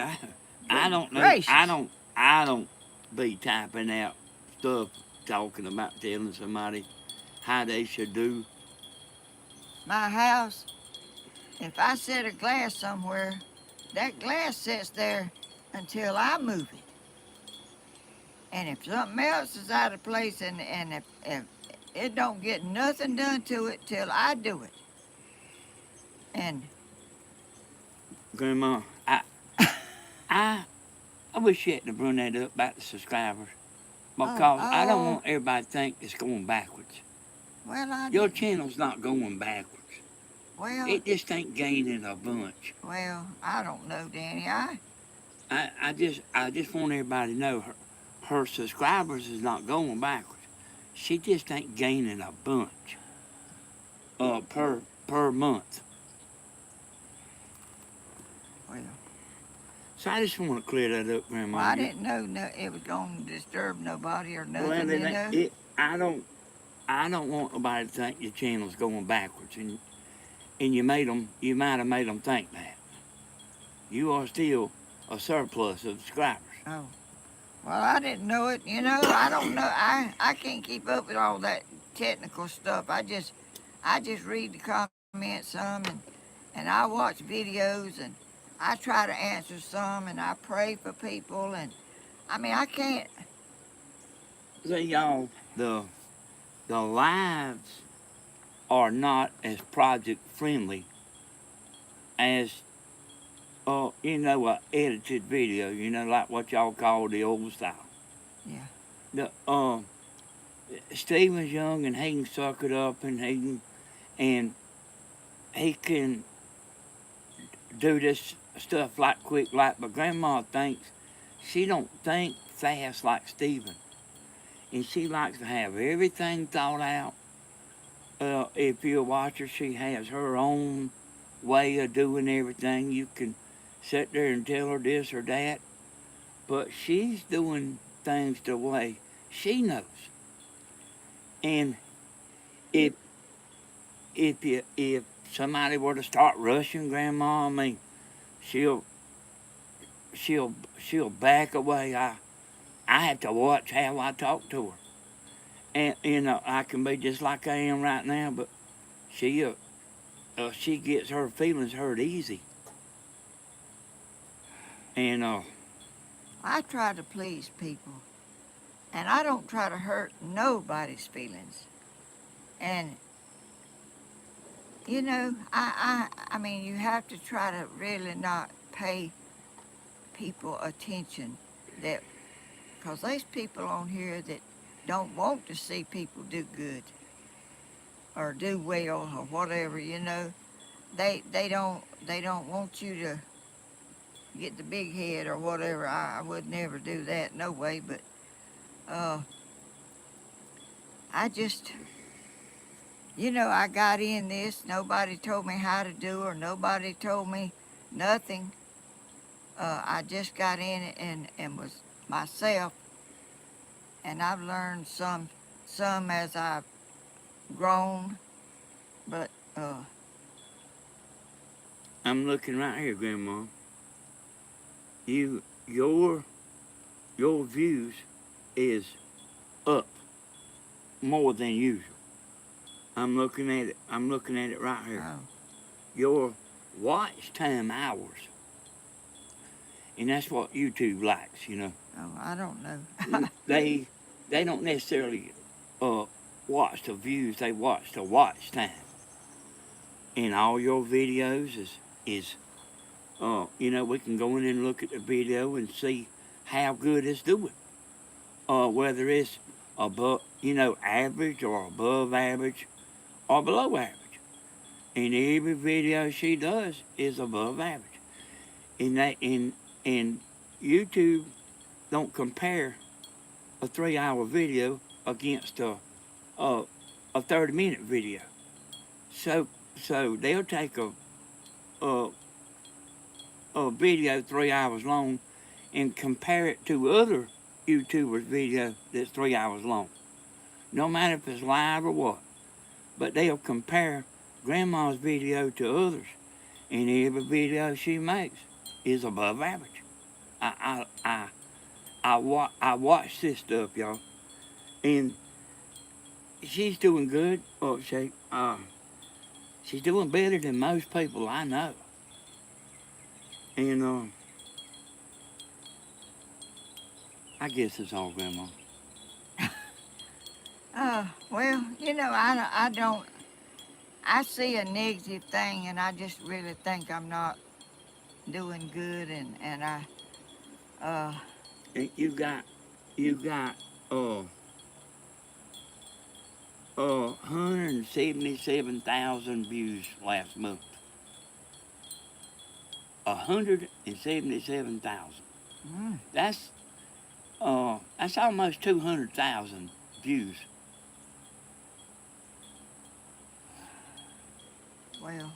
I don't know. gracious. I don't be typing out stuff talking about telling somebody how they should do. My house. If I set a glass somewhere, that glass sits there until I move it. And if something else is out of place and if it don't get nothing done to it till I do it. And Grandma, I wish you hadn't brought that up about the subscribers. Because I don't want everybody to think it's going backwards. Well, Your channel's not going backwards. well, It just ain't gaining a bunch. well, I don't know, Danny. I just want everybody to know her subscribers is not going backwards. She just ain't gaining a bunch per month. Well, So I just want to clear that up, Grandma. well, I didn't know it was going to disturb nobody or nothing. Well, You know. I don't want nobody to think your channel's going backwards, and you might have made them think that. You are still a surplus of subscribers. Oh. Well, I didn't know it. You know, I don't know. I can't keep up with all that technical stuff. I just read the comments some and I watch videos and I try to answer some and I pray for people and I mean I can't. See, y'all, the lives are not as project friendly as you know, a edited video, you know, like what y'all call the old style. Yeah. The Stephen's young and he can suck it up and he can do this stuff like quick like, but Grandma thinks she don't think fast like Stephen, and she likes to have everything thought out. If you watch her, she has her own way of doing everything. You can sit there and tell her this or that, but she's doing things the way she knows. And if if somebody were to start rushing Grandma, I mean, she'll she'll back away. I have to watch how I talk to her, and I can be just like I am right now, but she gets her feelings hurt easy, and I try to please people, and I don't try to hurt nobody's feelings. And you know, I mean, you have to try to really not pay people attention, that because there's people on here that don't want to see people do good or do well or whatever. You know, they don't want you to get the big head or whatever. I would never do that, no way. But I just, you know, I got in this. Nobody told me how to do or nobody told me nothing. I just got in it and was myself, and I've learned some as I've grown. But I'm looking right here, Grandma. Your views is up more than usual. I'm looking at it. I'm looking at it right here. oh, Your watch time hours, and that's what YouTube likes. You know, I don't know. they don't necessarily watch the views. They watch the watch time. And all your videos is we can go in and look at the video and see how good it's doing. Whether it's above, average or above average or below average. And every video she does is above average. And YouTube don't compare a 3-hour video against a 30-minute video. So they'll take a video 3 hours long and compare it to other YouTubers' video that's 3 hours long. No matter if it's live or what. But they'll compare Grandma's video to others. And every video she makes is above average. I watch this stuff, y'all. And she's doing good. She's doing better than most people I know. And I guess it's all Grandma. Well, you know, I don't. I see a negative thing, and I just really think I'm not doing good, and I. And you got 177,000 views last month. 177,000. Mm, That's almost 200,000 views. well,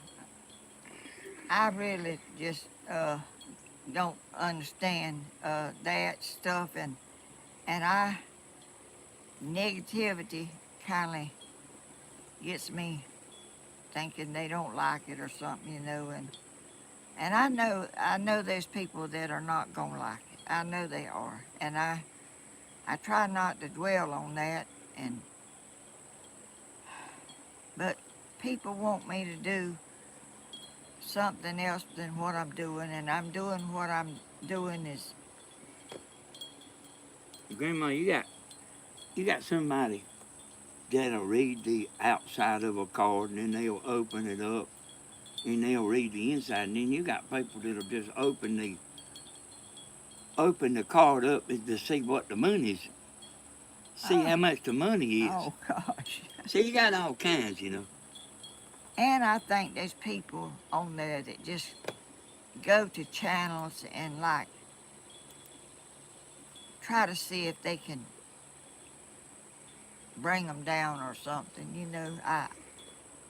I really just don't understand that stuff, and negativity kind of gets me thinking they don't like it or something, you know, and I know there's people that are not gonna like it. I know they are, and I try not to dwell on that, but people want me to do something else than what I'm doing, and I'm doing what I'm doing is. Grandma, you got somebody that'll read the outside of a card and then they'll open it up and they'll read the inside, and then you got people that'll just open the card up to see what the money's, how much the money is. Oh gosh. See, you got all kinds, you know. And I think there's people on there that just go to channels and like try to see if they can bring them down or something. You know,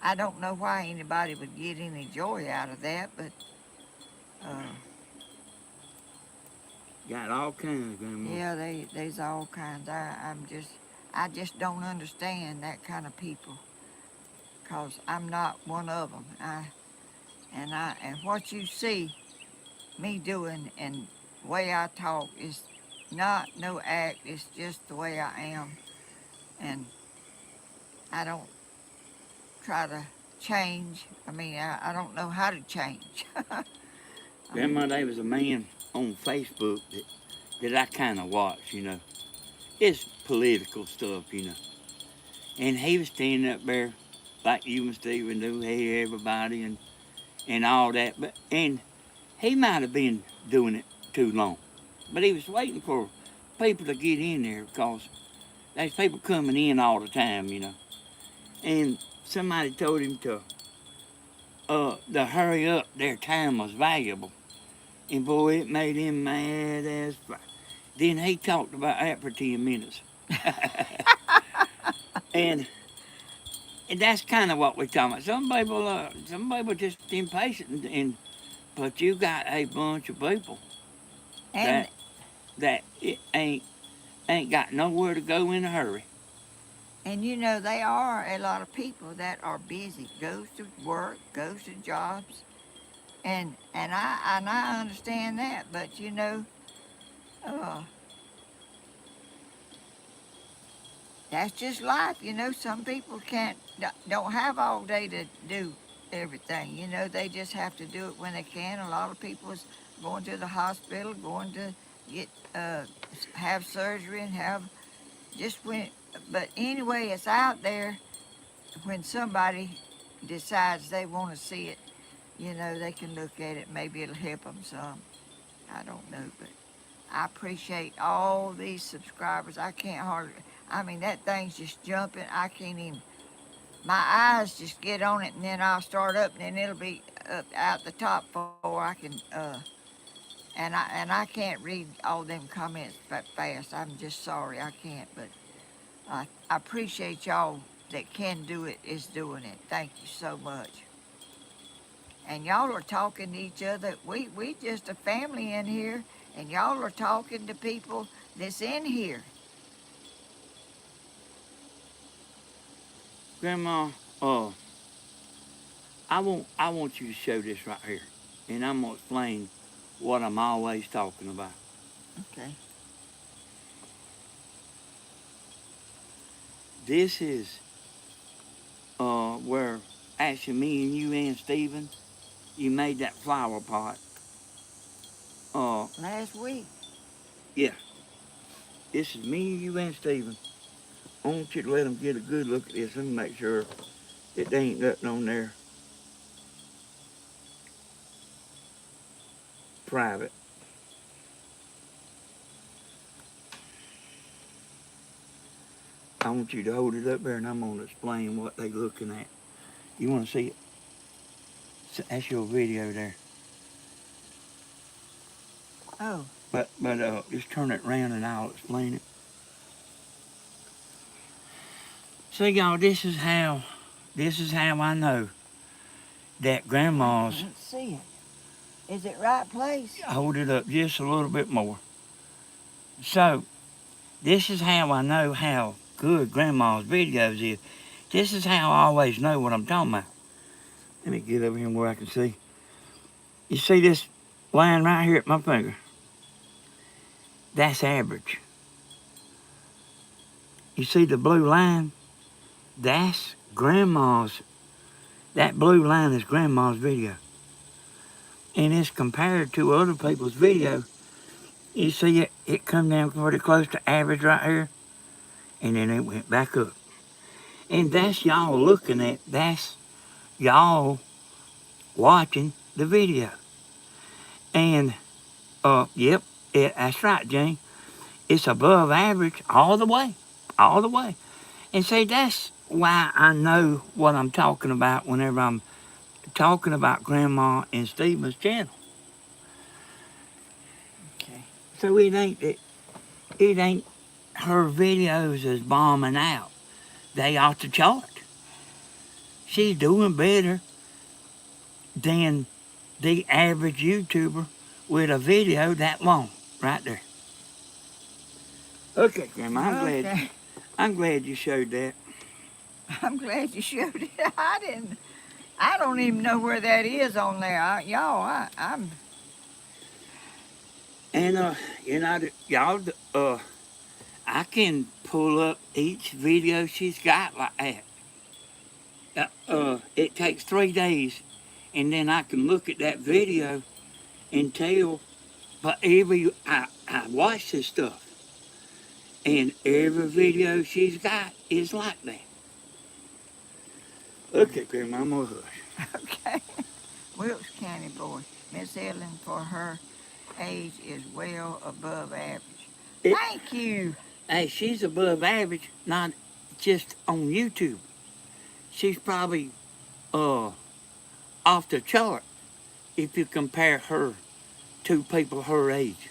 I don't know why anybody would get any joy out of that, but Got all kinds, Grandma. yeah, there's all kinds. I just don't understand that kind of people, 'cause I'm not one of them. And what you see me doing and the way I talk is not no act. It's just the way I am, and I don't try to change. I mean, I don't know how to change. Grandma, there was a man on Facebook that I kind of watch, you know. It's political stuff, you know. And he was standing up there like you and Stephen do, hey, everybody, and all that. And he might have been doing it too long. But he was waiting for people to get in there because there's people coming in all the time, you know. And somebody told him to hurry up, their time was valuable. And boy, it made him mad as fuck. Then he talked about that for 10 minutes. and that's kind of what we're talking about. Some people just impatient, but you got a bunch of people And that it ain't got nowhere to go in a hurry. and you know, they are a lot of people that are busy, goes to work, goes to jobs, and I understand that, but you know, uh, that's just life. You know, some people don't have all day to do everything. You know, they just have to do it when they can. A lot of people is going to the hospital, going to get have surgery and have just when. But anyway, it's out there when somebody decides they want to see it. You know, they can look at it. Maybe it'll help them some. I don't know, but I appreciate all these subscribers. I can't hardly. I mean, that thing's just jumping. I can't even. My eyes just get on it, and then I'll start up, and then it'll be up out the top before I can. And I can't read all them comments that fast. I'm just sorry, I can't. But I appreciate y'all that can do it is doing it. Thank you so much. And y'all are talking to each other. We just a family in here, and y'all are talking to people that's in here. Grandma, I want you to show this right here, and I'm gonna explain what I'm always talking about. Okay. This is where actually me and you and Stephen, you made that flower pot. Last week. Yeah, this is me, you, and Stephen. I want you to let them get a good look at this and make sure that there ain't nothing on there private. I want you to hold it up there and I'm going to explain what they looking at. You want to see it? That's your video there. Oh. But just turn it around and I'll explain it. So y'all, this is how I know that grandma's. I can't see it. Is it right place? Hold it up just a little bit more. So, this is how I know how good grandma's videos is. This is how I always know what I'm talking about. Let me get over here where I can see. You see this line right here at my finger? That's average. You see the blue line? That's grandma's. That blue line is grandma's video. And it's compared to other people's video. You see it come down pretty close to average right here. And then it went back up. And that's y'all looking at, that's y'all watching the video. And, yep, that's right, Jane. It's above average all the way. And see, that's why I know what I'm talking about whenever I'm talking about Grandma and Stephen's channel. So it ain't her videos is bombing out. They off the chart. She's doing better than the average YouTuber with a video that long, right there. Okay, Grandma, Okay. I'm glad you showed that. I'm glad you showed it. I don't even know where that is on there. I'm. And y'all, I can pull up each video she's got like that. It takes 3 days, and then I can look at that video and tell. But I watch this stuff, and every video she's got is like that. Okay, Grandma, I'm gonna hush. Okay. Wilkes County boy. Miss Helen, for her age, is well above average. It, Thank you. hey, she's above average, not just on YouTube. She's probably off the chart if you compare her to people her age.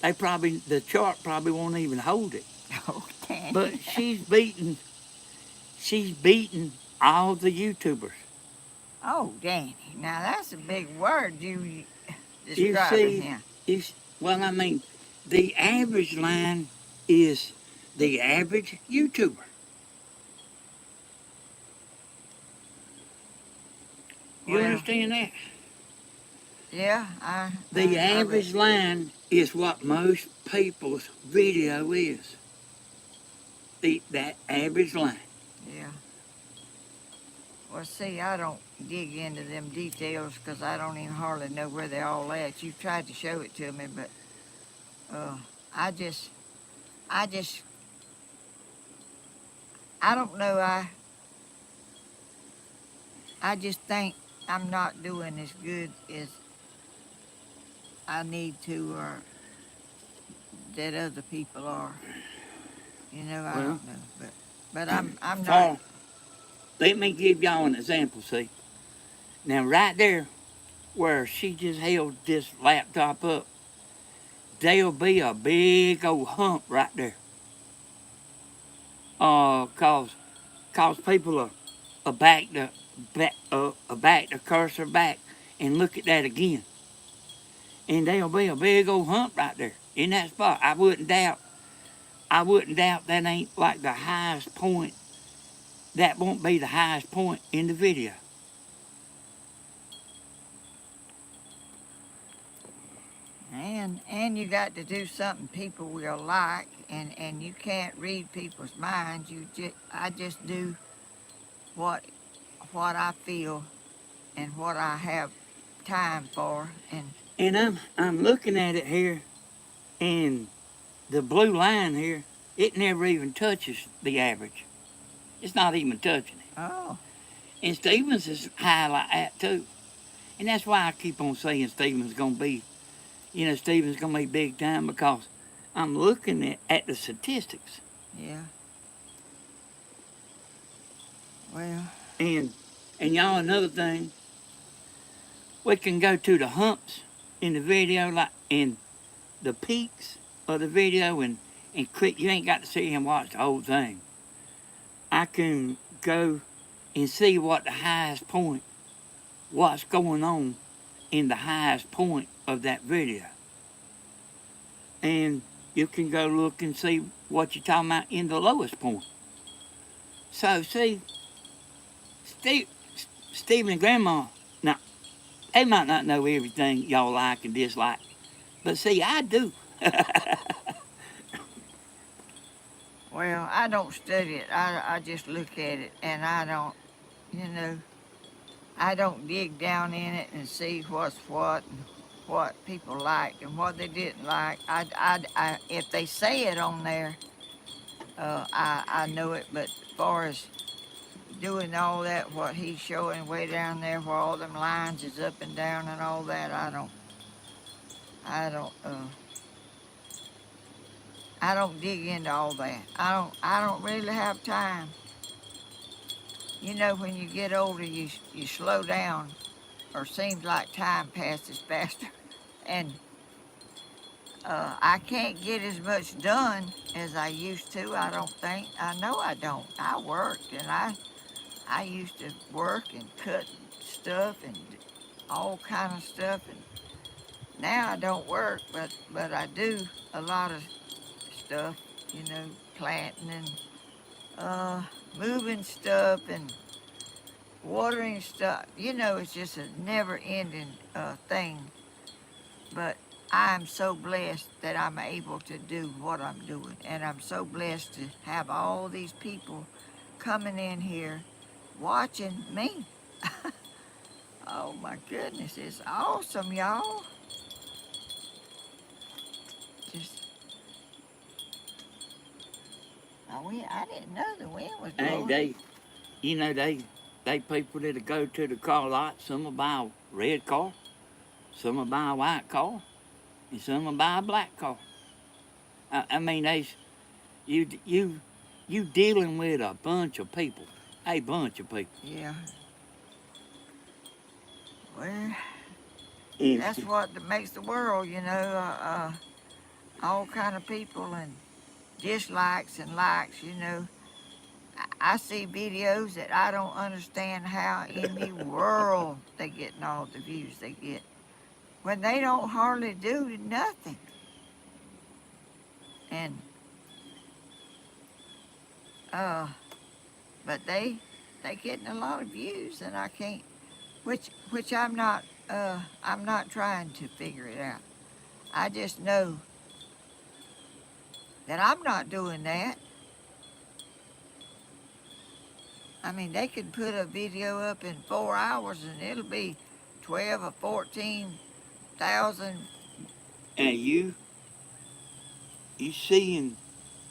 The chart probably won't even hold it. Oh, Danny. But she's beaten all the YouTubers. Oh, Danny. Now that's a big word You describing see, him. well, I mean, the average line is the average YouTuber. You Well, understand that? Yeah, The average line is what most people's video is. That average line. Yeah. Well, see, I don't dig into them details because I don't even hardly know where they're all at. You tried to show it to me, but I just, I don't know. I just think I'm not doing as good as I need to, or that other people are. You know, I Well, don't know, but I'm not. Let me give y'all an example, see. Now, right there where she just held this laptop up, there'll be a big old hump right there. Cause people are back to cursor back and look at that again. And there'll be a big old hump right there in that spot. I wouldn't doubt that ain't like the highest point. That won't be the highest point in the video. And you got to do something people will like, and you can't read people's minds. I just do what I feel and what I have time for, And I'm looking at it here, and the blue line here, it never even touches the average. It's not even touching it. oh, And Stevens is high like that too. And that's why I keep on saying Stevens gonna be big time, because I'm looking at the statistics. yeah. Well, And y'all, another thing, we can go to the humps in the video, like in the peaks of the video, and click. You ain't got to see and watch the whole thing. I can go and see what the highest point, what's going on in the highest point of that video. And you can go look and see what you're talking about in the lowest point. So, see, Steve and Grandma, now, they might not know everything y'all like and dislike, but see, I do. well, I don't study it. I just look at it, and I don't dig down in it and see what's what and what people liked and what they didn't like. If they say it on there, I know it. But as far as doing all that, what he's showing way down there, where all them lines is up and down and all that, I don't dig into all that. I don't really have time. You know, when you get older, you slow down, or seems like time passes faster, and I can't get as much done as I used to. I don't think. I know I don't. I worked and I used to work and cut stuff and all kind of stuff. And now I don't work, but I do a lot of stuff. You know, planting and moving stuff and watering stuff. You know, it's just a never-ending thing. But I'm so blessed that I'm able to do what I'm doing. And I'm so blessed to have all these people coming in here watching me. Oh my goodness, it's awesome, y'all. Just, I didn't know the wind was blowing. And they people that go to the car lot, some will buy a red car, some will buy a white car, and some will buy a black car. I mean, you dealing with a bunch of people, Yeah. Well, And that's what makes the world, you know, all kind of people and dislikes and likes, you know. I see videos that I don't understand how in the world they getting all the views they get when they don't hardly do nothing. And but they getting a lot of views and I can't, which I'm not trying to figure it out. I just know that I'm not doing that. I mean, they could put a video up in 4 hours and it'll be 12 or 14,000. and you seeing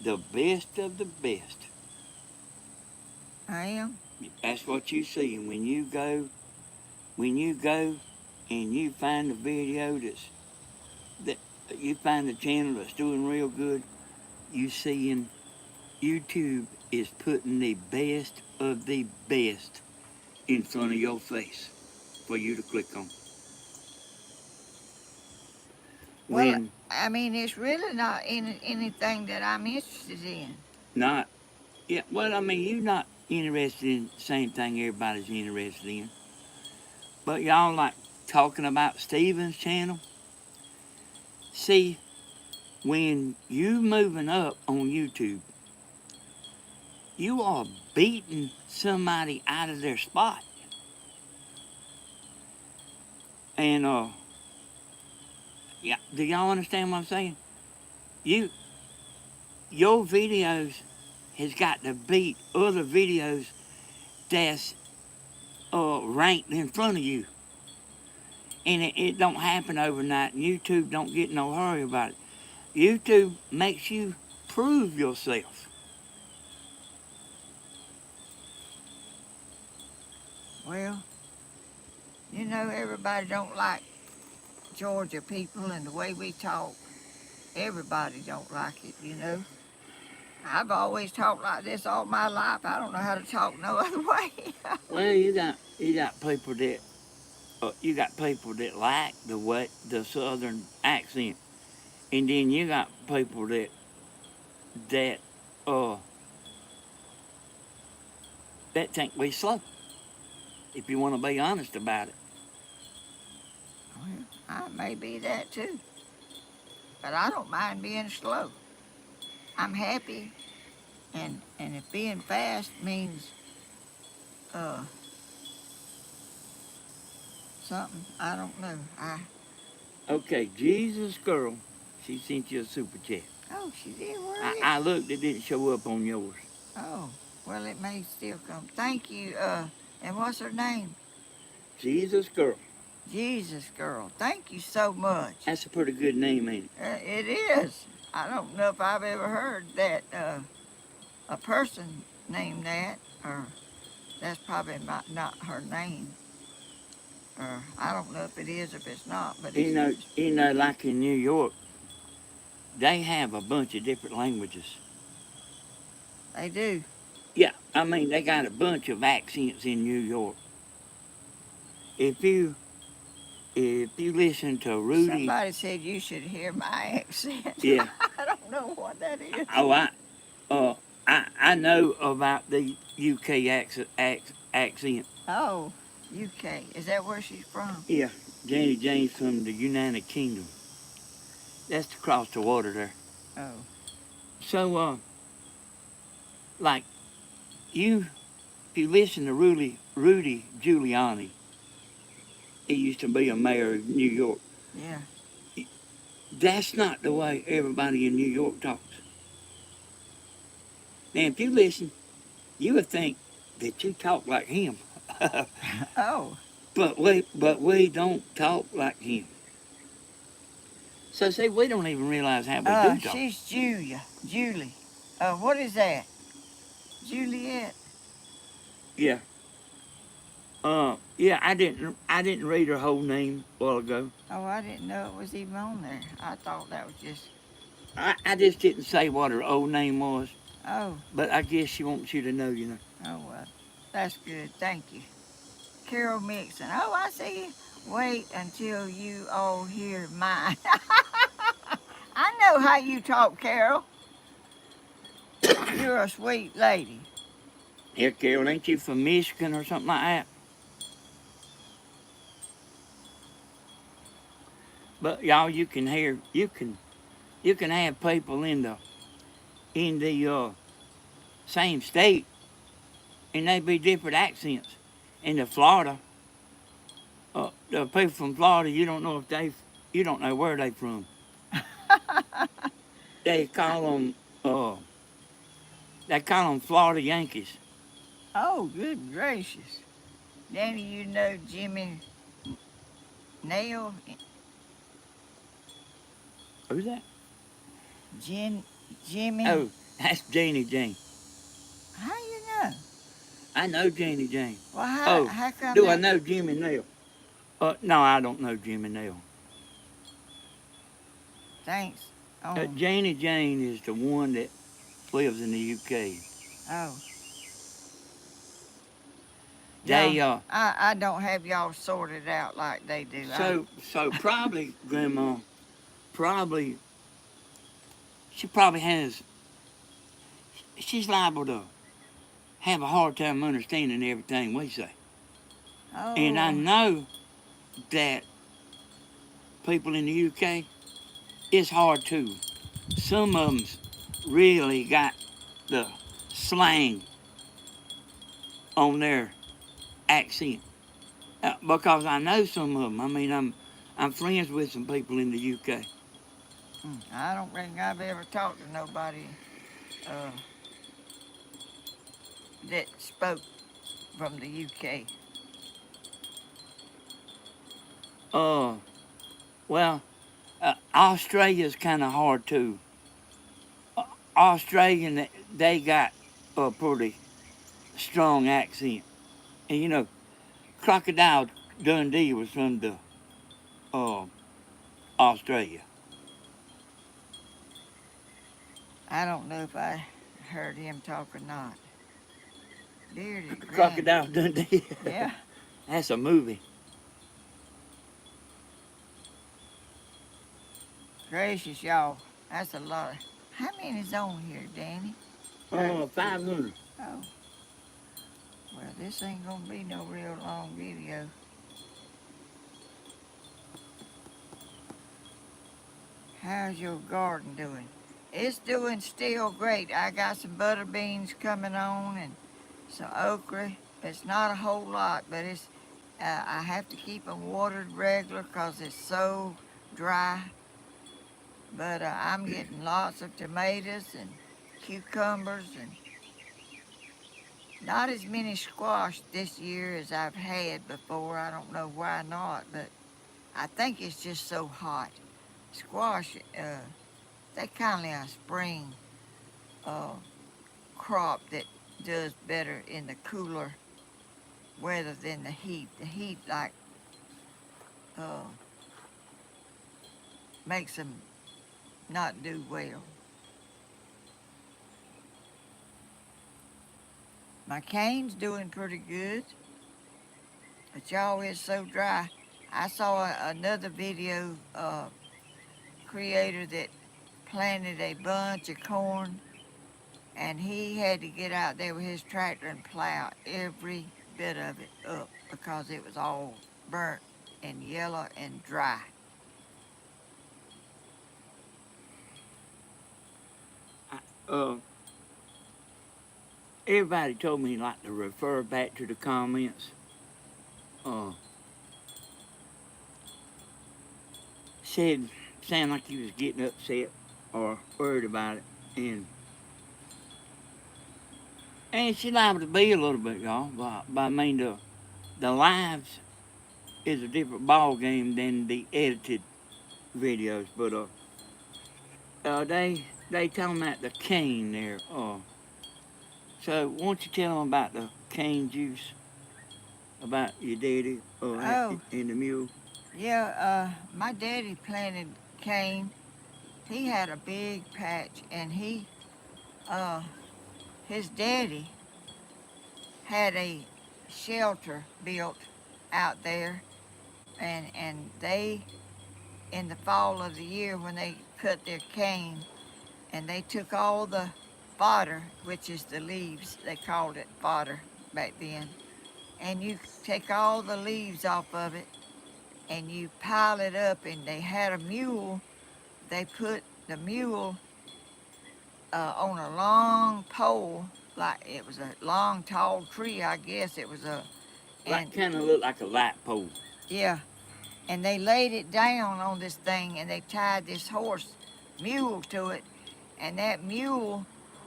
the best of the best. I am. That's what you see. And when you go and you find a video that you find a channel that's doing real good, you seeing YouTube is putting the best of the best in front of your face for you to click on. Well, When I mean, it's really not anything that I'm interested in. not, yeah, well, I mean, you're not interested in the same thing everybody's interested in. But y'all like talking about Steven's channel. See, when you moving up on YouTube, you are beating somebody out of their spot. And yeah, do y'all understand what I'm saying? Your videos has got to beat other videos that's ranked in front of you. And it don't happen overnight. And YouTube don't get no hurry about it. YouTube makes you prove yourself. Well, you know, everybody don't like Georgia people and the way we talk. Everybody don't like it, you know. I've always talked like this all my life. I don't know how to talk no other way. Well, you got people that like the southern accent, and then you got people that uh that think we slow. If you want to be honest about it. Well, I may be that too. But I don't mind being slow. I'm happy, and if being fast means something, I don't know. Okay, Jesus girl, she sent you a super chat. Oh, she did. Where is I looked, it didn't show up on yours. Oh, well, it may still come. Thank you. And what's her name? Jesus girl. Jesus girl. Thank you so much. That's a pretty good name, ain't it? It is. I don't know if I've ever heard that a person named that, or that's probably not her name. Or I don't know if it is or if it's not, but it's, You know, like in New York, they have a bunch of different languages. they do. Yeah, I mean, they got a bunch of accents in New York. If you if you listen to Rudy, Somebody said you should hear my accent. yeah. I don't know what that is. Oh, I know about the UK accent. Oh, UK. Is that where she's from? Yeah, Janie Jane's from the United Kingdom. That's across the water there. Oh. So, like you, if you listen to Rudy Giuliani, he used to be a mayor of New York. Yeah. That's not the way everybody in New York talks. Now, if you listen, you would think that you talk like him. Oh. But we don't talk like him. So see, we don't even realize how we do talk. She's Julie. What is that? Juliet. Yeah. Yeah. I didn't read her whole name a while ago. Oh, I didn't know it was even on there. I thought that was just. I just didn't say what her old name was. Oh. But I guess she wants you to know, you know. Oh well, that's good. Thank you, Carol Mixon. Oh, I see you. Wait until you all hear mine. I know how you talk, Carol. You're a sweet lady. Yeah, Carol, ain't you from Michigan or something like that? But y'all, you can have people in the same state, and they be different accents. In the Florida, the people from Florida, you don't know where they from. They call them Florida Yankees. Oh, good gracious. Danny, you know Jimmy Nail? Who's that? Jimmy? Oh, that's Janie Jane. How you know? I know Janie Jane. Well, how come Do I know Jimmy Nail? No, I don't know Jimmy Nail. Thanks. Oh. Janie Jane is the one that lives in the UK. Oh. They I don't have y'all sorted out like they do. So probably Grandma, she probably has. She's liable to have a hard time understanding everything we say. Oh. And I know that people in the UK, it's hard too. Some of them's really got the slang on their accent. Because I know some of them. I mean, I'm friends with some people in the UK. I don't reckon I've ever talked to nobody that spoke from the UK. Well, Australia's kind of hard too. Australian, they got a pretty strong accent. And you know, Crocodile Dundee was from the Australia. I don't know if I heard him talk or not. Bearded Grand. Crocodile Dundee. Yeah. That's a movie. Gracious, y'all. That's a lot. How many's on here, Danny? 500. Oh. Well, this ain't gonna be no real long video. How's your garden doing? It's doing still great. I got some butter beans coming on and some okra. It's not a whole lot, but it's. I have to keep them watered regular because it's so dry. But I'm getting lots of tomatoes and cucumbers and not as many squash this year as I've had before. I don't know why not, but I think it's just so hot. Squash, they kind of a spring crop that does better in the cooler weather than the heat. The heat like makes them not do well. My cane's doing pretty good, but y'all is so dry. I saw another video creator that planted a bunch of corn, and he had to get out there with his tractor and plow every bit of it up because it was all burnt and yellow and dry. Uh, Everybody told me like to refer back to the comments. Said sound like he was getting upset or worried about it, and she liable to be a little bit, y'all. But I mean the lives is a different ball game than the edited videos. But they talking about the cane there. So won't you tell them about the cane juice, about your daddy Oh, and the mule? yeah, my daddy planted cane. He had a big patch, and his daddy had a shelter built out there, and they, in the fall of the year when they cut their cane, and they took all the fodder, which is the leaves, they called it fodder back then, and you take all the leaves off of it and you pile it up, and they had a mule. They put the mule on a long pole, like it was a long tall tree, I guess it was a, and Like kind of look like a light pole. yeah, and they laid it down on this thing, and they tied this horse mule to it, and that mule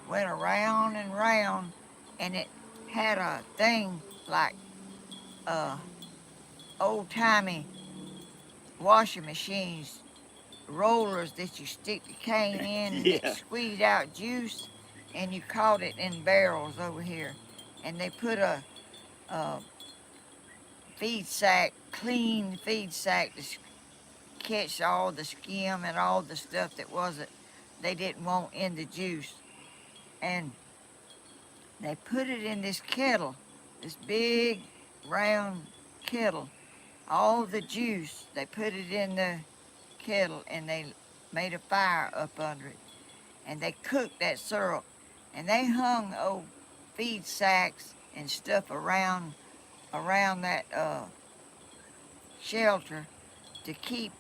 went around and round, and it had a thing like old-timey washing machines, rollers that you stick the cane in and it Yeah. squeezed out juice, and you caught it in barrels over here, and they put a feed sack, clean feed sack, to catch all the skim and all the stuff that wasn't, they didn't want in the juice. And they put it in this kettle, this big round kettle. All the juice, they put it in the kettle, and they made a fire up under it. And they cooked that syrup. And they hung old feed sacks and stuff around that shelter to keep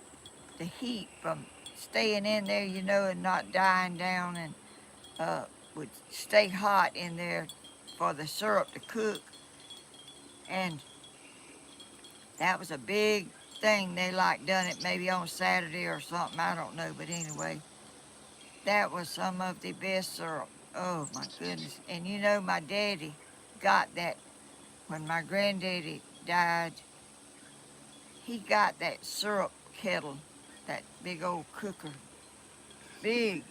the heat from staying in there, and not dying down, and would stay hot in there for the syrup to cook. And that was a big thing. They done it maybe on Saturday or something, I don't know, but anyway, that was some of the best syrup. Oh my goodness. And my daddy got that when my granddaddy died. He got that syrup kettle, that big old cooker, big,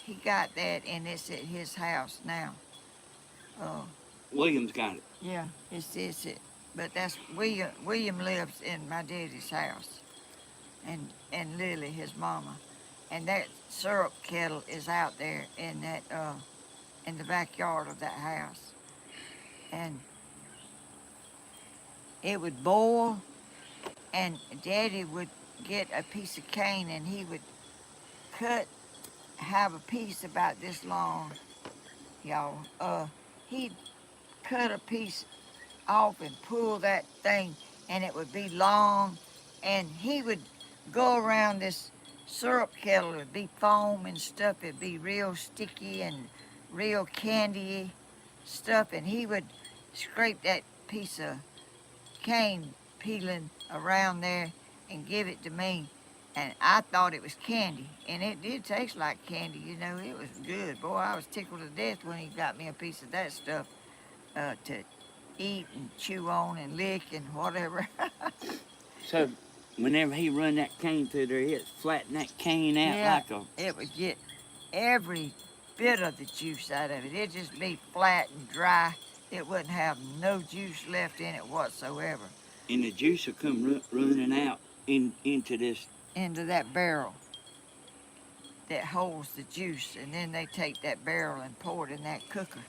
he got that, and it's at his house now. Oh, William's got it. yeah, it's it. But that's William. William lives in my daddy's house, and Lily, his mama, and that syrup kettle is out there in that in the backyard of that house, and it would boil, and Daddy would get a piece of cane, and he would have a piece about this long, y'all. He'd cut a piece off and pull that thing, and it would be long, and he would go around this syrup kettle. It would be foam and stuff. It'd be real sticky and real candy stuff, and he would scrape that piece of cane peeling around there and give it to me, and I thought it was candy, and it did taste like candy. It was good. Boy, I was tickled to death when he got me a piece of that stuff to eat and chew on and lick and whatever. So whenever he run that cane through there, he'd flatten that cane out Yeah, like a. it would get every bit of the juice out of it. It'd just be flat and dry. It wouldn't have no juice left in it whatsoever. And the juice will come running out into this. Into that barrel that holds the juice, and then they take that barrel and pour it in that cooker.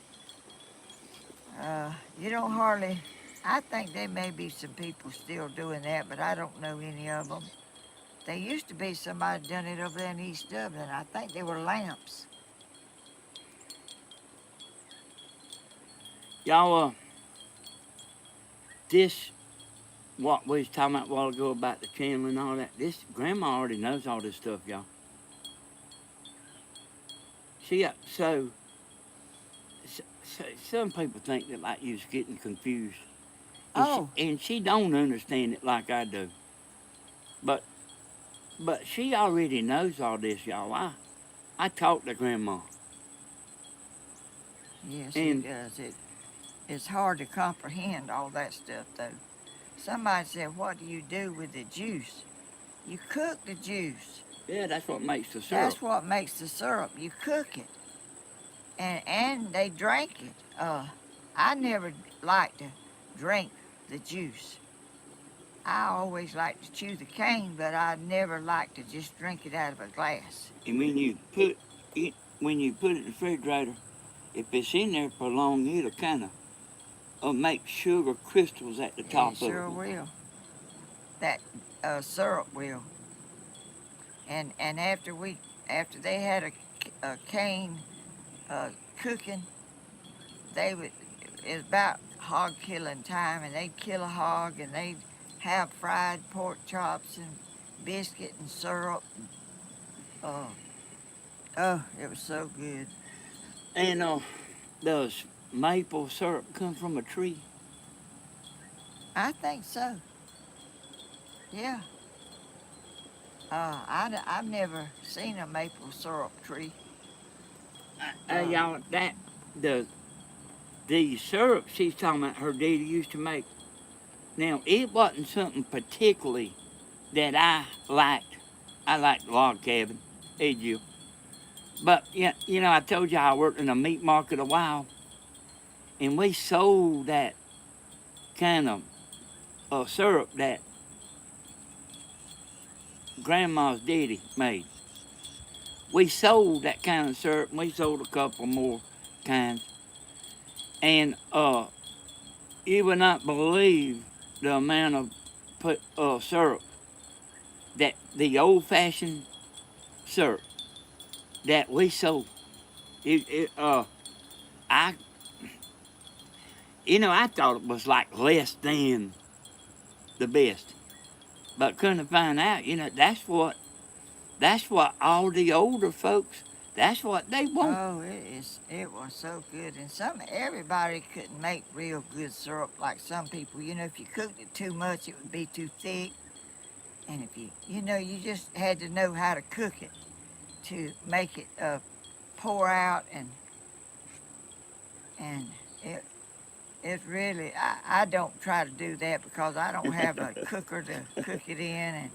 You don't hardly, I think there may be some people still doing that, but I don't know any of them. There used to be somebody done it over there in East Dublin. I think they were lamps. Y'all, this, what we was talking about a while ago about the channel and all that, this, Grandma already knows all this stuff, y'all. She got so some people think that like you was getting confused. Oh. And she don't understand it like I do. But she already knows all this, y'all. I talked to Grandma. Yes, she does. It's hard to comprehend all that stuff, though. Somebody said, what do you do with the juice? You cook the juice. Yeah, that's what makes the syrup. That's what makes the syrup. You cook it. And they drink it. I never liked to drink the juice. I always liked to chew the cane, but I never liked to just drink it out of a glass. And when you put it in the refrigerator, if it's in there for long, it'll kind of make sugar crystals at the top of it. It sure will. That syrup will. And after they had a cane cooking, it was about hog killing time, and they'd kill a hog, and they'd have fried pork chops and biscuit and syrup. It was so good. And does maple syrup come from a tree? I think so. Yeah. I've never seen a maple syrup tree. Y'all, the syrup she's talking about her daddy used to make. Now, it wasn't something particularly that I liked. I liked log cabin, did you? But, yeah, you know, I told you I worked in a meat market a while, and we sold that kind of syrup that Grandma's daddy made. We sold that kind of syrup, and we sold a couple more kinds. And you would not believe the amount of syrup that the old-fashioned syrup that we sold. I thought it was like less than the best, but couldn't find out. That's what all the older folks. That's what they want. Oh, it was so good. And everybody couldn't make real good syrup like some people. If you cooked it too much, it would be too thick. And if you just had to know how to cook it to make it pour out, and it really, I don't try to do that because I don't have a cooker to cook it in, and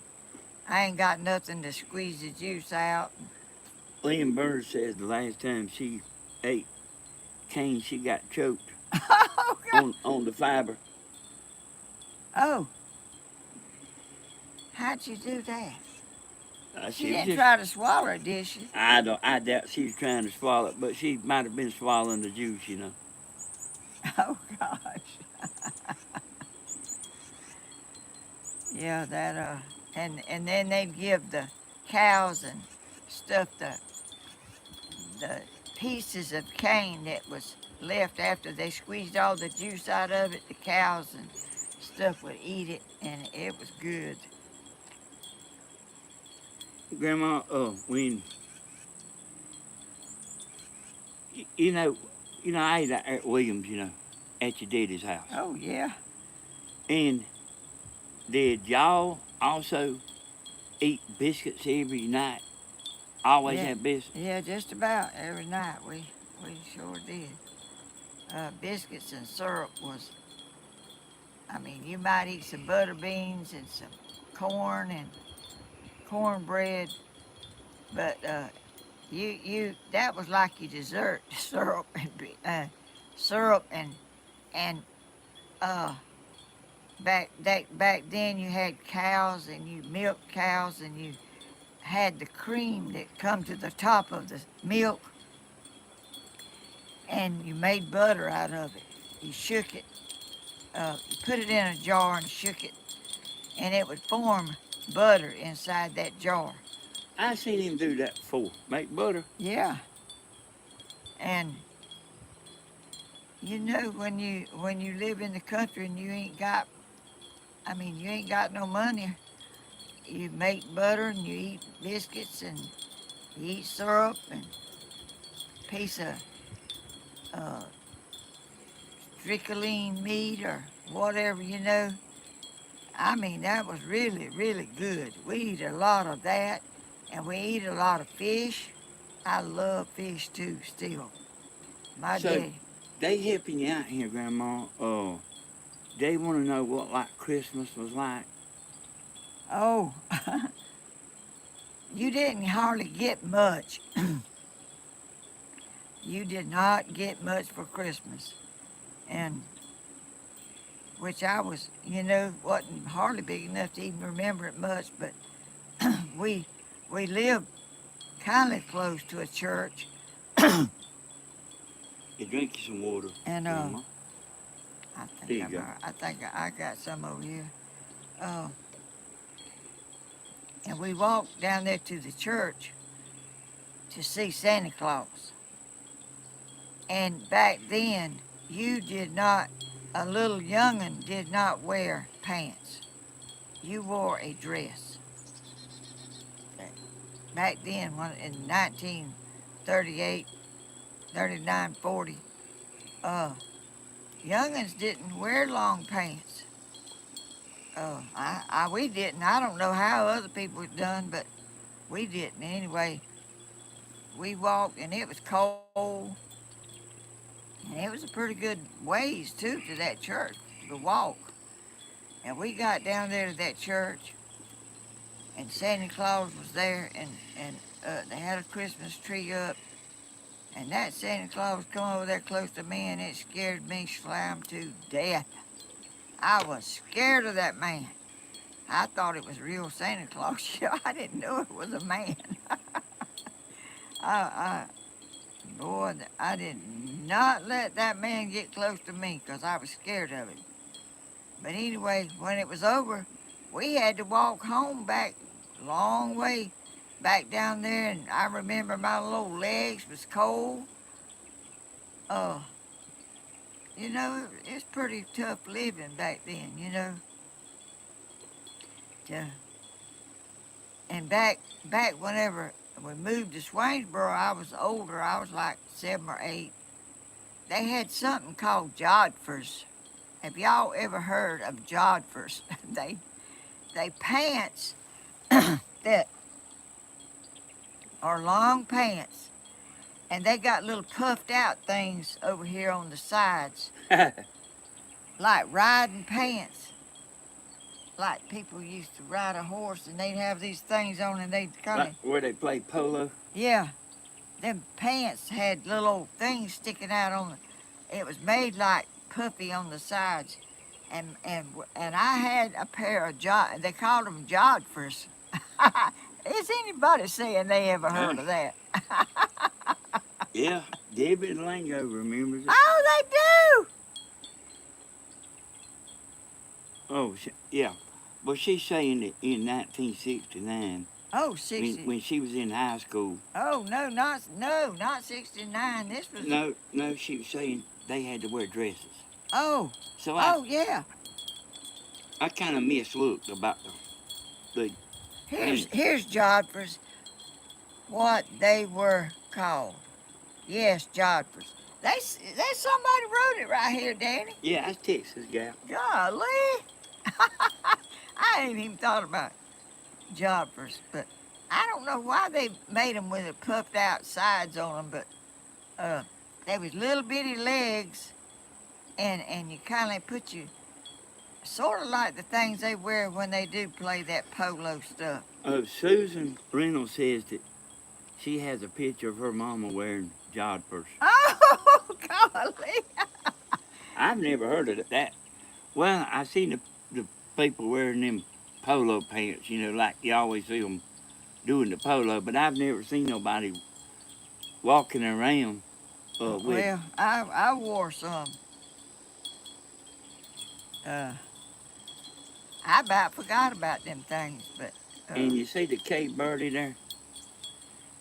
I ain't got nothing to squeeze the juice out. Lynn Bird says the last time she ate cane, she got choked on the fiber. Oh. How'd you do that? She didn't just try to swallow it, did she? I doubt she was trying to swallow it, but she might have been swallowing the juice, Oh, gosh. Yeah, that, and then they'd give the cows and stuff the pieces of cane that was left after they squeezed all the juice out of it. The cows and stuff would eat it, and it was good. Grandma, when I ate at Williams, at your daddy's house. Oh, yeah. And did y'all also eat biscuits every night? Always have biscuits? Yeah, just about every night. We sure did. Biscuits and syrup was, you might eat some butter beans and some corn and cornbread, but that was like your dessert, syrup and back then you had cows and you milked cows and you had the cream that come to the top of the milk, and you made butter out of it. You shook it you put it in a jar and shook it, and it would form butter inside that jar. I seen him do that before. Make butter. Yeah, and you know when you live in the country and you ain't got, I mean you ain't got no money, you make butter and you eat biscuits and you eat syrup and piece of uh, strickling meat or whatever, you know. I mean, that was really, really good. We eat a lot of that, and we eat a lot of fish. I love fish too, still. My So daddy. they helping you out here, Grandma. They want to know what like Christmas was like. Oh, you didn't hardly get much. You did not get much for Christmas, and which I was, you know, wasn't hardly big enough to even remember it much. But we we lived kind of close to a church, You drink you some water, and Grandma. I There think you go. I think I got some over here. Uh, and we walked down there to the church to see Santa Claus. And back then, you did not, a little young'un did not wear pants. You wore a dress. Back then, when, in 1938, 39, 40, young'uns didn't wear long pants. We didn't. I don't know how other people done, but we didn't. Anyway, we walked, and it was cold, and it was a pretty good ways too to that church to walk. And we got down there to that church, and Santa Claus was there, and they had a Christmas tree up, and that Santa Claus come over there close to me, and it scared me slam to death. I was scared of that man. I thought it was real Santa Claus. I didn't know it was a man. I, Boy, I did not let that man get close to me because I was scared of him. But anyway, when it was over, we had to walk home back a long way back down there, and I remember my little legs was cold. Uh, you know, it was pretty tough living back then, you know. To, and back whenever we moved to Swainsboro, I was older. I was like 7 or 8. They had something called jodhpurs. Have y'all ever heard of jodhpurs? they pants that are long pants, and they got little puffed out things over here on the sides, like riding pants. Like people used to ride a horse, and they'd have these things on, and they'd kind of Like where they play polo. yeah. Them pants had little old things sticking out on it. It was made like puffy on the sides, and I had a pair of they called them jodhpurs. Is anybody saying they ever heard of that? Yeah, David Lango remembers it. Oh, they do. Oh, yeah. Well, she's saying that in 1969, Oh, 60. when she was in high school. Oh, not 69. This was. No, she was saying they had to wear dresses. Oh, So yeah. I kind of mislooked about the Here's jodhpurs. What they were called. Yes, jodhpurs. There's somebody wrote it right here, Danny. Yeah, that's Texas gal. Golly. I ain't even thought about jodhpurs, but I don't know why they made them with the puffed out sides on them, but they was little bitty legs, and you kind of put you, sort of like the things they wear when they do play that polo stuff. Susan Reynolds says that she has a picture of her mama wearing jodhpurs. Oh, golly. I've never heard of that. Well, I seen the people wearing them polo pants, you know, like you always see them doing the polo, but I've never seen nobody walking around with. Well, I wore some. uh, I about forgot about them things, but And you see the Cape Birdie there?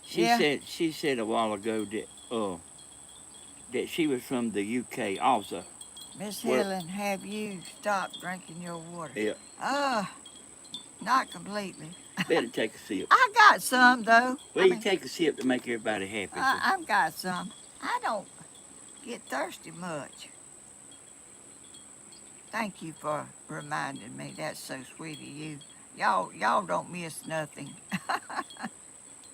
yeah. She said a while ago that she was from the UK also. Miss Where Helen, have you stopped drinking your water? yeah, Uh, not completely. better take a sip. I got some though. Well, you take a sip to make everybody happy. So. I've got some. I don't get thirsty much. Thank you for reminding me. That's so sweet of you. Y'all don't miss nothing.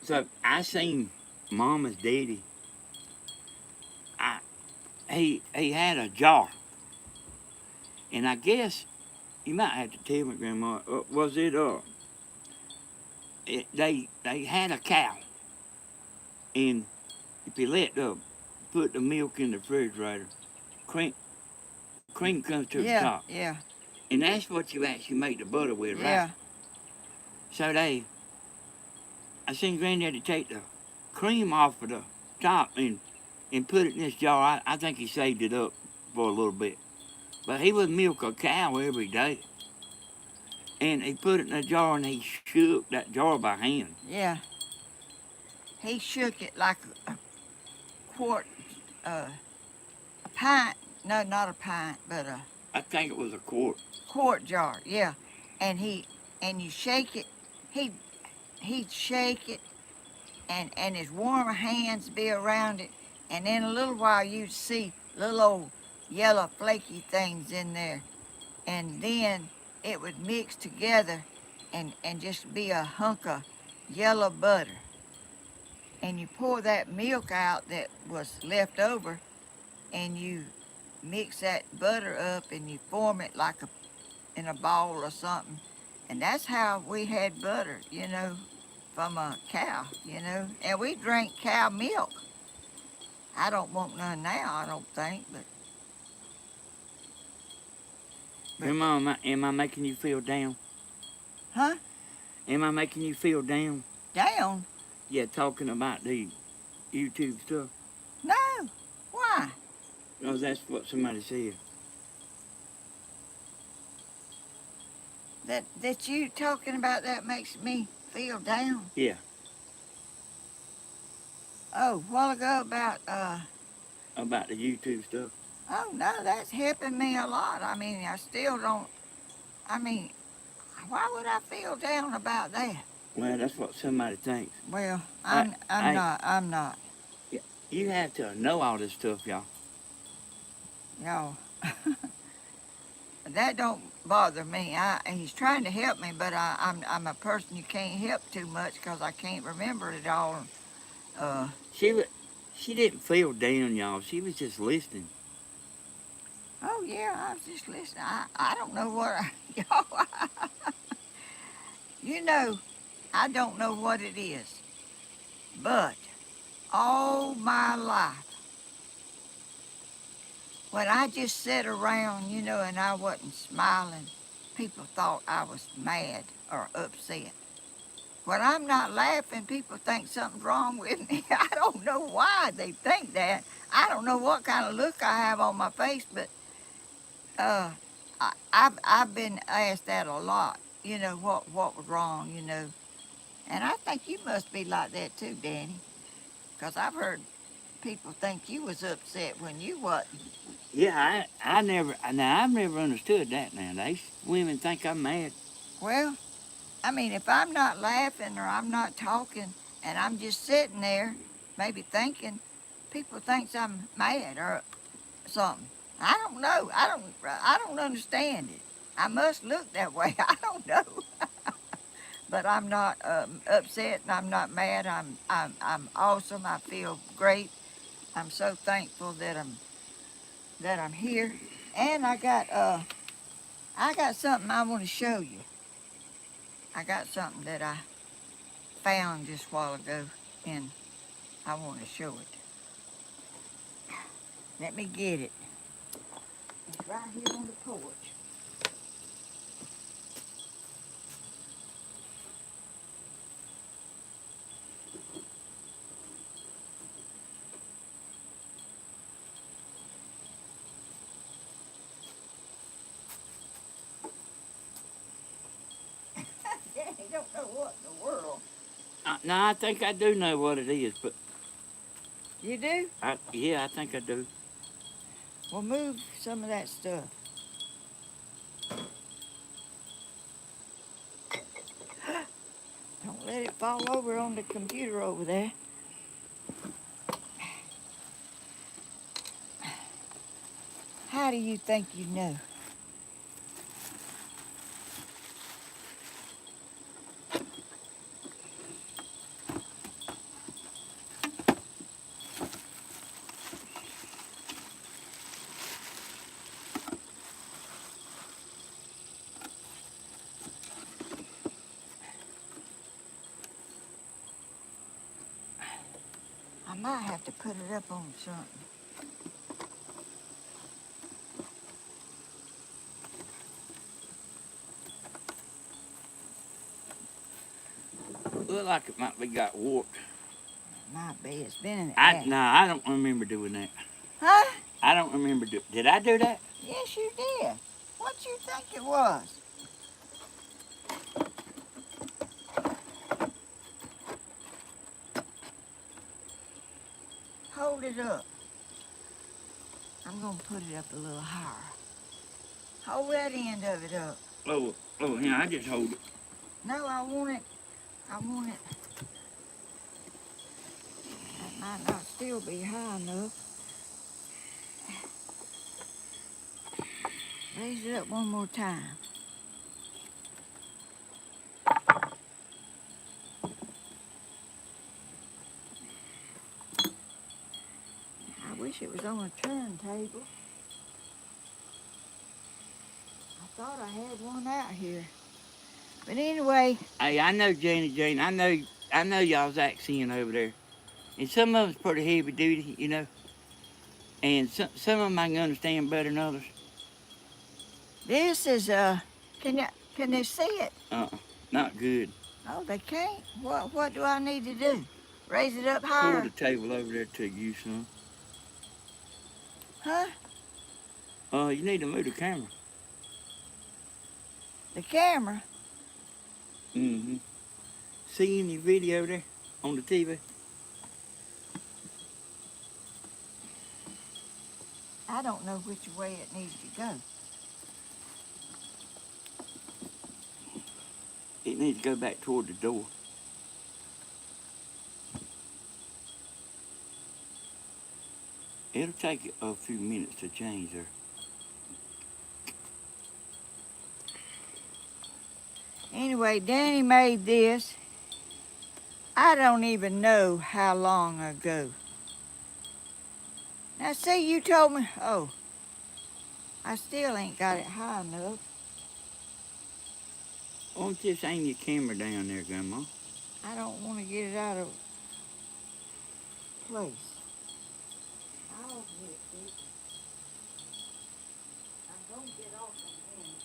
So I seen Mama's daddy. I he had a jar, and I guess you might have to tell me, Grandma. Was they had a cow, and if you put the milk in the refrigerator, cream comes to the Yeah, top, yeah, and that's what you actually make the butter with, right? yeah. So I seen Granddaddy take the cream off of the top and put it in this jar. I think he saved it up for a little bit. But he would milk a cow every day. And he put it in a jar and he shook that jar by hand. Yeah. He shook it like a quart, a pint. No, not a pint, but a I think it was a quart. quart jar. Yeah. And you shake it. He he'd shake it, and his warm hands be around it, and in a little while you'd see little old yellow flaky things in there, and then it would mix together and just be a hunk of yellow butter. And you pour that milk out that was left over, and you mix that butter up and you form it like in a ball or something. And that's how we had butter, from a cow, And we drank cow milk. I don't want none now, I don't think, but Grandma, am I making you feel down? huh? Am I making you feel down? Down? Yeah, talking about the YouTube stuff. No. Why? Because that's what somebody said. That you talking about that makes me feel down. Yeah. Oh, a while ago about About the YouTube stuff. oh no, that's helping me a lot. I mean, I still don't. I mean, why would I feel down about that? Well, that's what somebody thinks. Well, I, I'm not. I'm not. Yeah, you have to know all this stuff, y'all. Y'all. That don't bother me. He's trying to help me, but I'm a person you can't help too much because I can't remember it all. Uh, She didn't feel down, y'all. She was just listening. oh yeah, I was just listening. I don't know what y'all. I don't know what it is, but all my life, when I just sat around, and I wasn't smiling, people thought I was mad or upset. When I'm not laughing, people think something's wrong with me. I don't know why they think that. I don't know what kind of look I have on my face, but I've been asked that a lot. What was wrong, And I think you must be like that too, Danny, because I've heard people think you was upset when you wasn't. Yeah, I've never understood that nowadays. Women think I'm mad. Well, I mean, if I'm not laughing or I'm not talking and I'm just sitting there, maybe thinking, people thinks I'm mad or something. I don't know. I don't understand it. I must look that way. I don't know. But I'm not upset and I'm not mad. I'm awesome. I feel great. I'm so thankful that I'm here. And I got something I want to show you. I got something that I found just a while ago, and I want to show it. Let me get it. It's right here on the porch. don't know what in the world. No, I think I do know what it is, but You do? yeah, I think I do. Well, move some of that stuff. Don't let it fall over on the computer over there. How do you think you know? I might have to put it up on something. Look like it might be got warped. Might be. It's been in the air. I don't remember doing that. Huh? I don't remember did I do that? Yes, you did. What you think it was? Hold it up. I'm gonna put it up a little higher. Hold that end of it up. Oh, yeah, I just hold it. No, I want it. That might not still be high enough. Raise it up one more time. I wish it was on a turntable. I thought I had one out here. But anyway. Hey, I know Janie Jane. I know y'all's accent over there. And some of them's pretty heavy duty, you know. And some of them I can understand better than others. This is can they see it? Not good. Oh, they can't. What do I need to do? Raise it up Pull higher? the table over there to you, son. Huh? You need to move the camera. The camera? Mm-hmm. See any video there on the TV? I don't know which way it needs to go. It needs to go back toward the door. It'll take a few minutes to change there. Anyway, Danny made this. I don't even know how long ago. Now see, you told me, oh, I still ain't got it high enough. Why don't you just aim your camera down there, Grandma? I don't want to get it out of place. I'll get it fixed. I'm gonna get off in a minute.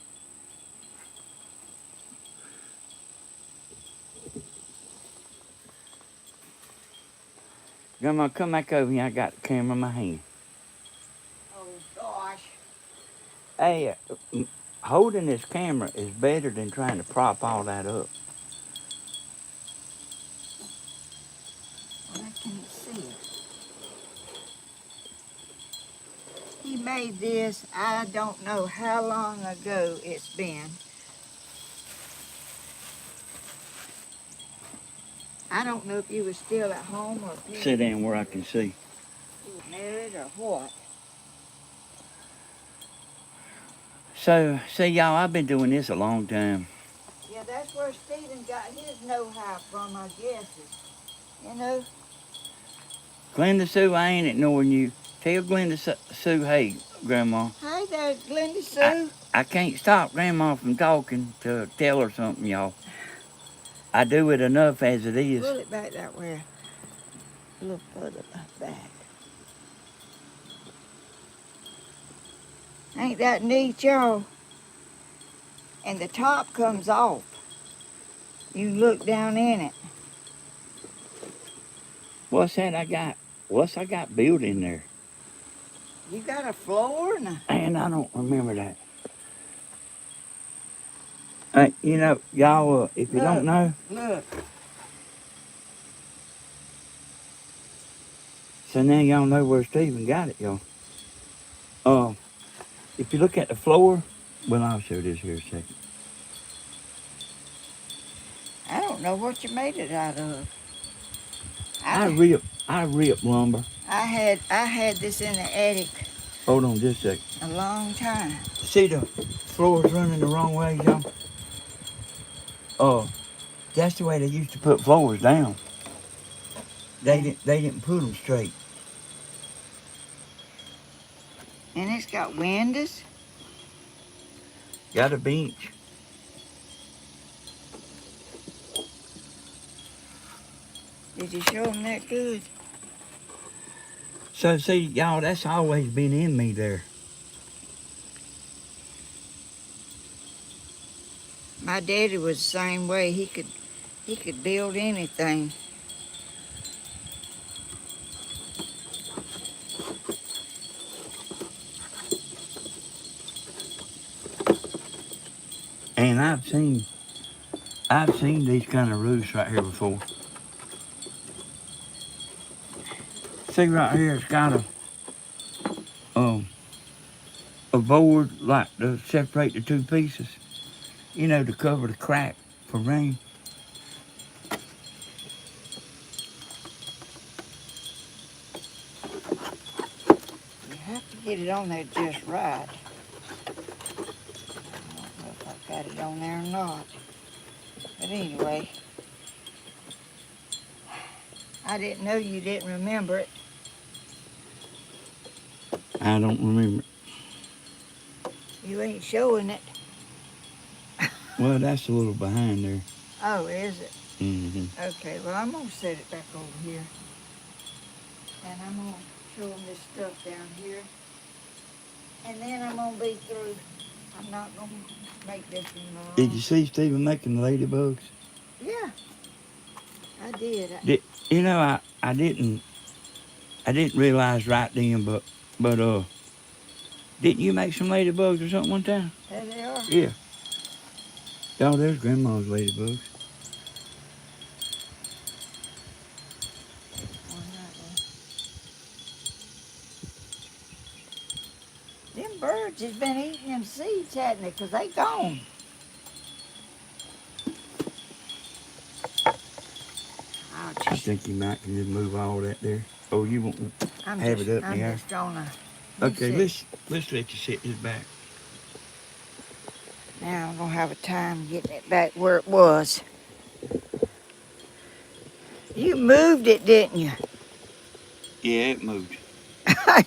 Grandma, come back over here. I got the camera in my hand. Oh gosh. Hey, holding this camera is better than trying to prop all that up. Well, I can't see it. He made this, I don't know how long ago it's been. I don't know if you were still at home or if Sit down where I can see. you were married or what. So, see, y'all, I've been doing this a long time. Yeah, that's where Stephen got his know-how from, I guess. You know? Glenda Sue, I ain't ignoring you. Tell Glenda Sue, hey, Grandma. Hi there, Glenda Sue. I can't stop Grandma from talking to tell her something, y'all. I do it enough as it is. Pull it back that way. A little further back. Ain't that neat, y'all? And the top comes off. You look down in it. What's that I got? What's I got built in there? You got a floor and a... And I don't remember that. You know, y'all, if you don't Look. know, Look. so now y'all know where Stephen got it, y'all. If you look at the floor, well, I'll show this here a second. I don't know what you made it out of. I I rip lumber. I had this in the attic Hold on just a second. a long time. See the floor's running the wrong way, y'all? That's the way they used to put floors down. They didn't put them straight. And it's got windows. Got a bench. Did you show them that good? So see, y'all, that's always been in me there. My daddy was the same way. He could build anything. And I've seen these kind of roofs right here before. See right here, it's got a board like to separate the two pieces. You know, to cover the crack for rain. You have to get it on there just right. I don't know if I've got it on there or not. But anyway, I didn't know you didn't remember it. I don't remember. You ain't showing it. Well, that's a little behind there. Oh, is it? Mm-hmm. Okay, well, I'm going to set it back over here. And I'm going to show them this stuff down here. And then I'm going to be through. I'm not going to make this one long. Did you see Stephen making the ladybugs? Yeah, I did. You know, I didn't realize right then, but didn't you make some ladybugs or something one time? There they are. Yeah. Oh, there's Grandma's ladybugs. One right there. Them birds has been eating them seeds, hadn't they? Because they gone. I think you might can just move all that there. Oh, you won't have it up I'm there. just gonna. Okay, let's let you sit this back. Now I'm gonna have a time getting it back where it was. You moved it, didn't you? Yeah, it moved.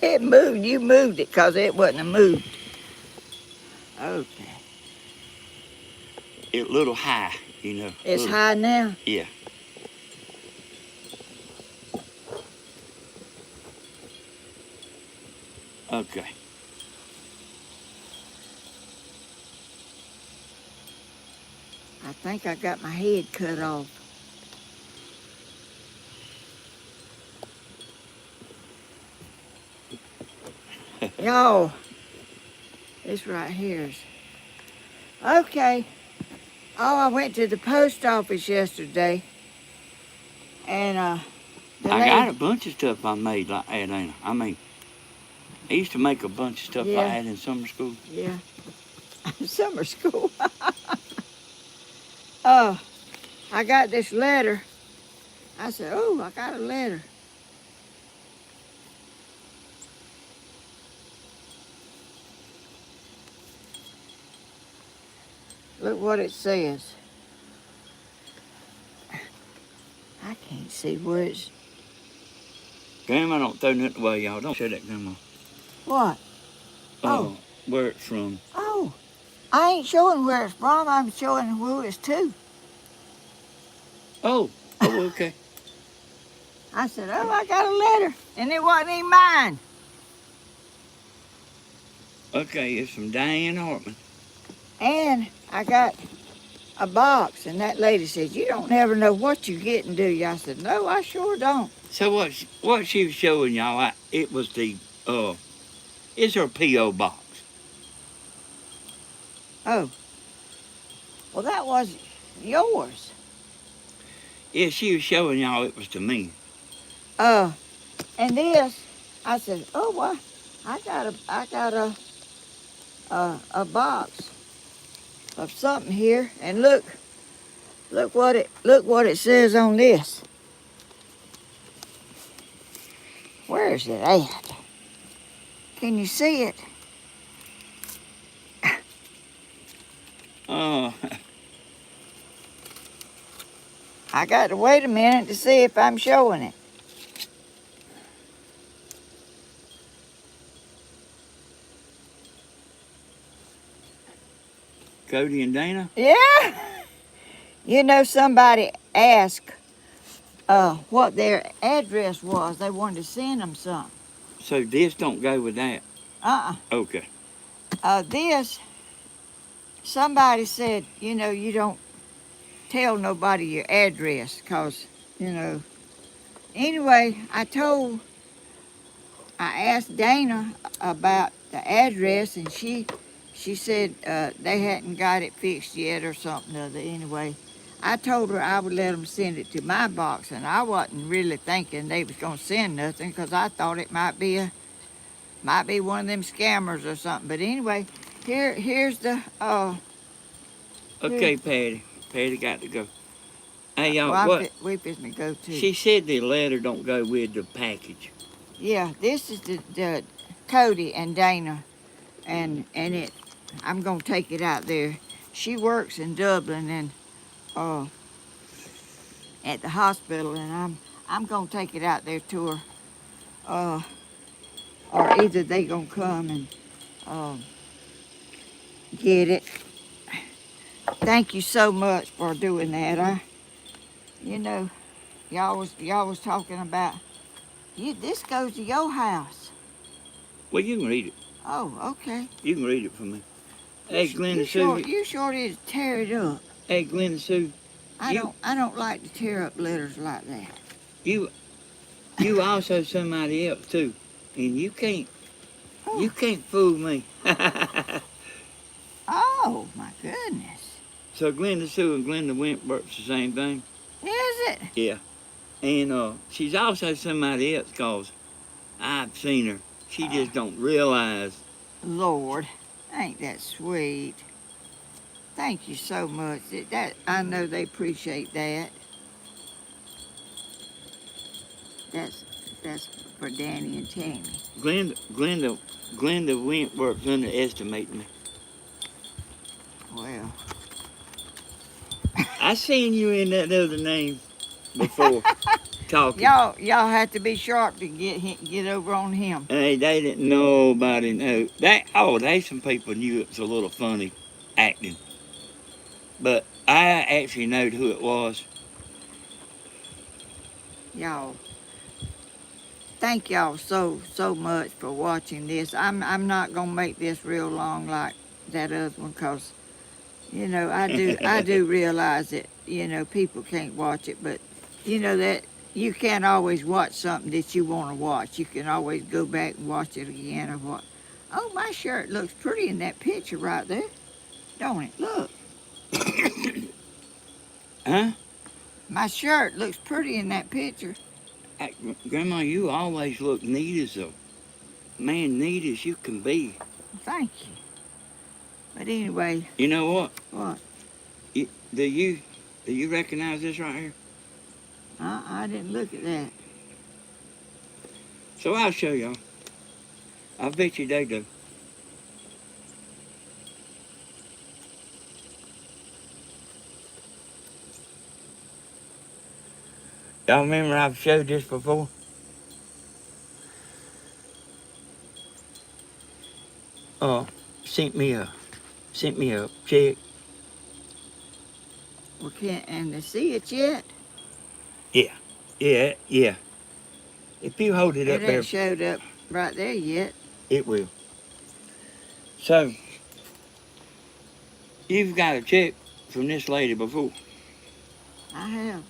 It moved. You moved it because it wasn't a moved. Okay. It's a little high, you know. It's high now? Yeah. Okay. I think I got my head cut off. Yo, this right here's. Okay. Oh, I went to the post office yesterday. And, I got a bunch of stuff I made like that, ain't I? I mean, I used to make a bunch of stuff like that in summer school. Yeah. Summer school. Oh, I got this letter. I said, oh, I got a letter. Look what it says. I can't see where it's... Grandma don't throw nothing away, y'all. Don't show that, Grandma. What? Oh. Where it's from. Oh, I ain't showing where it's from. I'm showing who it's to. Oh, okay. I said, oh, I got a letter. And it wasn't even mine. Okay, it's from Diane Hartman. And I got a box. And that lady said, you don't never know what you're getting, do you? I said, no, I sure don't. So what she was showing y'all, it was it's her P.O. box. Oh. Well, that was yours. Yeah, she was showing y'all it was to me. And this, I said, oh, well, I got a box of something here, and look what it says on this. Where is it at? Can you see it? Oh, I got to wait a minute to see if I'm showing it. Cody and Dana? Yeah. You know, somebody asked what their address was. They wanted to send them something. So this don't go with that? Okay. This, somebody said, you know, you don't tell nobody your address because, you know. Anyway, I asked Dana about the address, and she said they hadn't got it fixed yet or something other. Anyway, I told her I would let them send it to my box, and I wasn't really thinking they was gonna send nothing because I thought it might be one of them scammers or something. But anyway, here's the Okay, Patty. Patty got to go. Hey, y'all, well, what? we fixing to go to. She said the letter don't go with the package. Yeah, this is the Cody and Dana, and it. I'm gonna take it out there. She works in Dublin and at the hospital, and I'm gonna take it out there to her. Or either they gonna come and get it. Thank you so much for doing that. You know, y'all was talking about this goes to your house. Well, you can read it. Oh, okay. You can read it for me. Hey, Glenda Sue. You sure did tear it up. Hey, Glenda Sue. I don't like to tear up letters like that. You also somebody else too, and you can't fool me. Oh my goodness. So Glenda Sue and Glenda Wentworth's the same thing. Is it? Yeah, and she's also somebody else 'cause I've seen her. She just don't realize. Lord, ain't that sweet? Thank you so much. That I know they appreciate that. That's for Danny and Tammy. Glenda Wentworth's underestimating me. Well, I seen you in that other name before talking. y'all have to be sharp to get over on him. Hey, they didn't nobody know that. Oh, they some people knew it was a little funny acting, but I actually knowed who it was. Y'all, thank y'all so much for watching this. I'm not gonna make this real long like that other one, 'cause you know I do realize that you know people can't watch it, but you know that you can't always watch something that you want to watch. You can always go back and watch it again or what. Oh, my shirt looks pretty in that picture right there, don't it? Look. Huh? My shirt looks pretty in that picture. Grandma, you always look neat as a man, neat as you can be. Thank you. But anyway. You know what? What? Do you recognize this right here? I didn't look at that. So I'll show y'all. I bet you they do. Y'all remember I've showed this before? Sent me a check. Well, and to see it yet? Yeah. If you hold it up It there, ain't showed up right there yet. it will. So, you've got a check from this lady before. I have.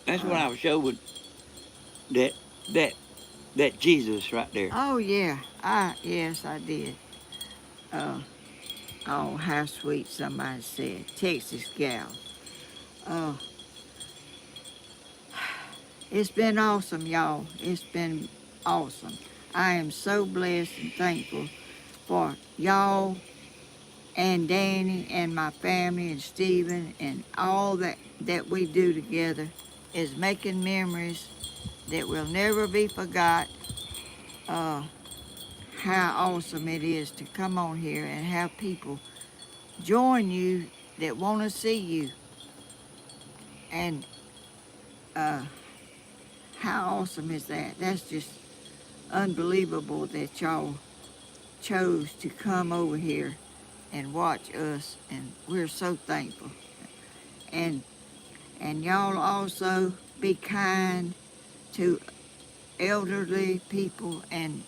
That's what I was showing. That Jesus right there. Oh yeah. Yes, I did. Oh, how sweet, somebody said. Texas gal. Uh, it's been awesome, y'all. It's been awesome. I am so blessed and thankful for y'all and Danny and my family and Stephen and all that we do together is making memories that will never be forgot. Uh, how awesome it is to come on here and have people join you that want to see you. And uh, how awesome is that? That's just unbelievable that y'all chose to come over here and watch us, and we're so thankful. And y'all also be kind to elderly people and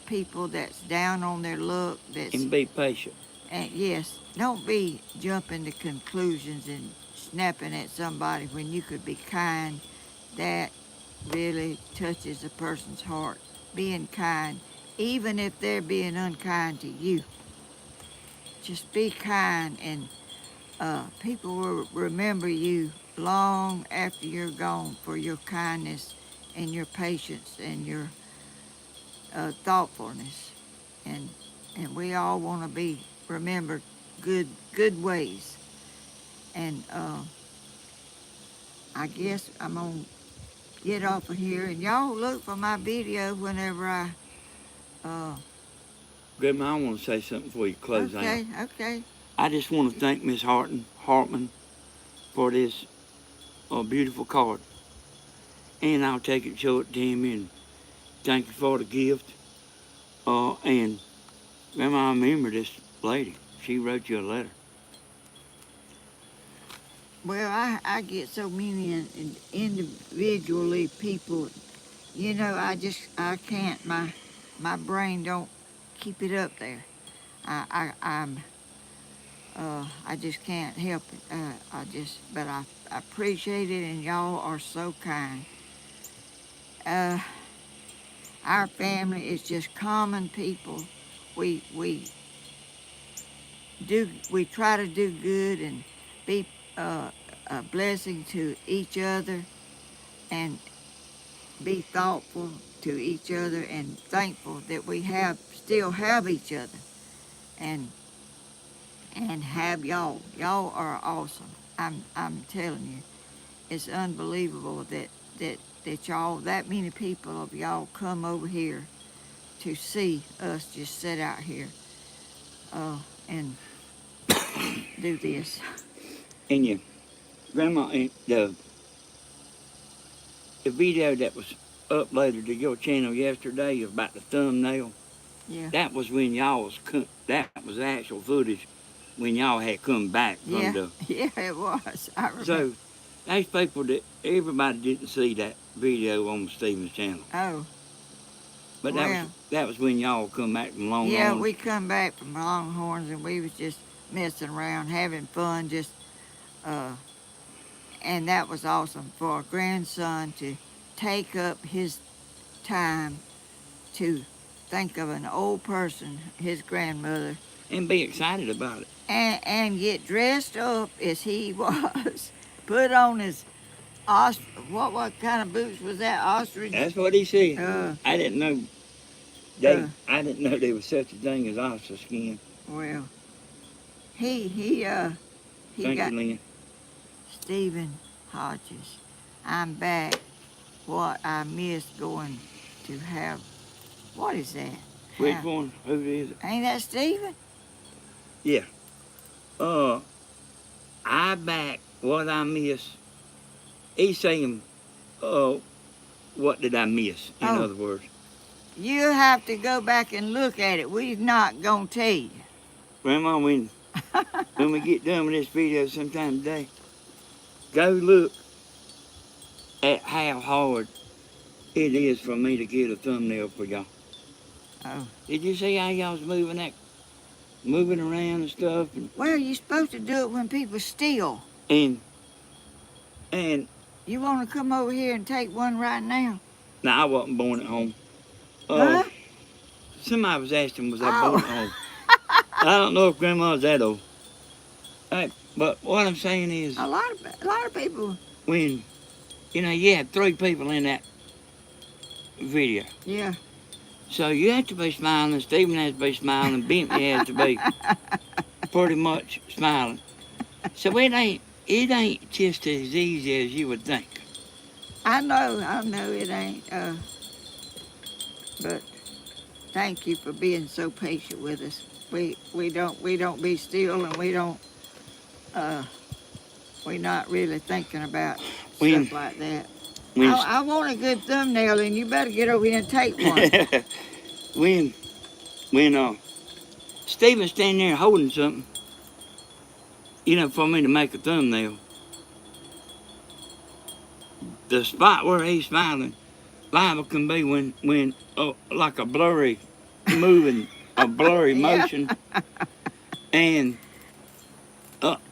people that's down on their luck. And be patient. And yes, don't be jumping to conclusions and snapping at somebody when you could be kind. That really touches a person's heart. Being kind, even if they're being unkind to you. Just be kind, and people will remember you long after you're gone for your kindness and your patience and your thoughtfulness. And we all want to be remembered good ways. And I guess I'm gonna get off of here, and y'all look for my video whenever I. Grandma, I want to say something before you close out. Okay. I just want to thank Miss Hartman for this beautiful card. And I'll take it, show it to him, and thank you for the gift. And Grandma, I remember this lady. She wrote you a letter. Well, I get so many individually people, you know, I can't, my brain don't keep it up there. I just can't help it. But I appreciate it, and y'all are so kind. Our family is just common people. We try to do good and be a blessing to each other, and be thoughtful to each other, and thankful that we still have each other, and have y'all. Y'all are awesome. I'm telling you, it's unbelievable that y'all, that many people of y'all come over here to see us just sit out here and do this. And your Grandma, the video that was uploaded to your channel yesterday about the thumbnail, Yeah. that was when that was the actual footage when y'all had come back from Yeah, it was. I remember. So, there's people that everybody didn't see that video on Stephen's channel. Oh. But Well, that was when y'all come back from Longhorns. Yeah, we come back from Longhorns, and we was just messing around, having fun, and that was awesome for a grandson to take up his time to think of an old person, his grandmother, and be excited about it. And get dressed up as he was, put on his what kind of boots was that? Ostrich? That's what he said. I didn't know. I didn't know there was such a thing as ostrich skin. Well, he Thank got you, Lynn. Stephen Hodges. I'm back. What I missed going to have. What is that? Which one? Who is it? Ain't that Stephen? Yeah. I back what I miss. He's saying, what did I miss, in other words? You have to go back and look at it. We're not going to tell you. Grandma, when we get done with this video sometime today, go look at how hard it is for me to get a thumbnail for y'all. Oh. Did you see how y'all was moving around and stuff? Well, you're supposed to do it when people steal. And you want to come over here and take one right now? No, I wasn't born at home. Huh? Somebody was asking, was I born at home? I don't know if Grandma's that old. But what I'm saying is, A lot of people. when you had 3 people in that video, Yeah. so you have to be smiling. Stephen has to be smiling. Bentley has to be pretty much smiling. So it ain't just as easy as you would think. I know it ain't. But thank you for being so patient with us. We don't be still, and we don't. We're not really thinking about When stuff like that. when I want a good thumbnail, and you better get over here and take one. when Stephen's standing there holding something, for me to make a thumbnail, the spot where he's smiling, liable can be when like a blurry moving, a blurry Yeah. motion, and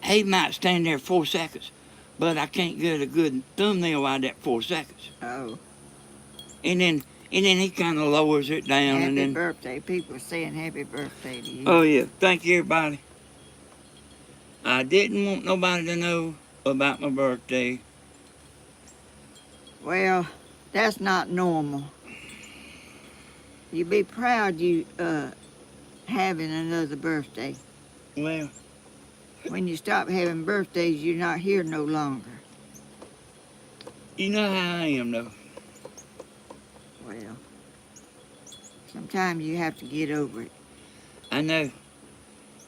he might stand there 4 seconds, but I can't get a good thumbnail out of that 4 seconds. Oh, And then he kind of lowers it down, and happy then birthday! People are saying happy birthday to you. oh yeah, thank you everybody. I didn't want nobody to know about my birthday. Well, that's not normal. You be proud you having another birthday. Well, When you stop having birthdays, you're not here no longer. you know how I am though. Well, sometimes you have to get over it. I know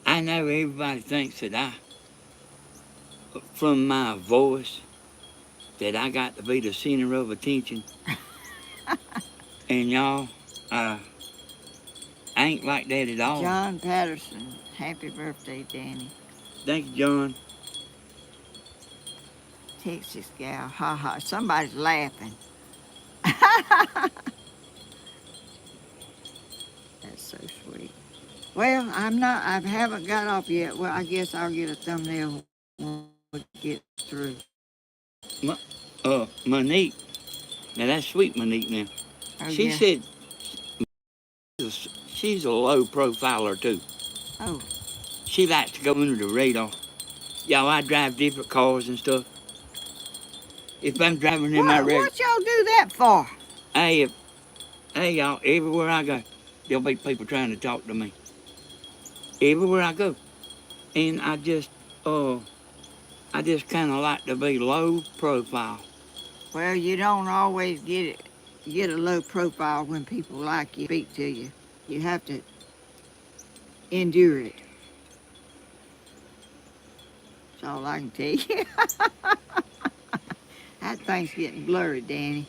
everybody thinks that from my voice, that I got to be the center of attention. And y'all, I ain't like that at all. John Patterson, happy birthday, Danny. Thank you, John. Texas gal, ha ha. Somebody's laughing. That's so sweet. Well, I haven't got off yet. Well, I guess I'll get a thumbnail when we get through. Monique. Now that's sweet Monique now. Oh, She yeah. said she's a low profiler too. Oh, She likes to go under the radar. Y'all, I drive different cars and stuff. If I'm driving in my regular, what y'all do that for? hey y'all, everywhere I go, there'll be people trying to talk to me. Everywhere I go. And I just kind of like to be low profile. Well, you don't always get a low profile when people like you speak to you. You have to endure it. That's all I can tell you. That thing's getting blurry, Danny.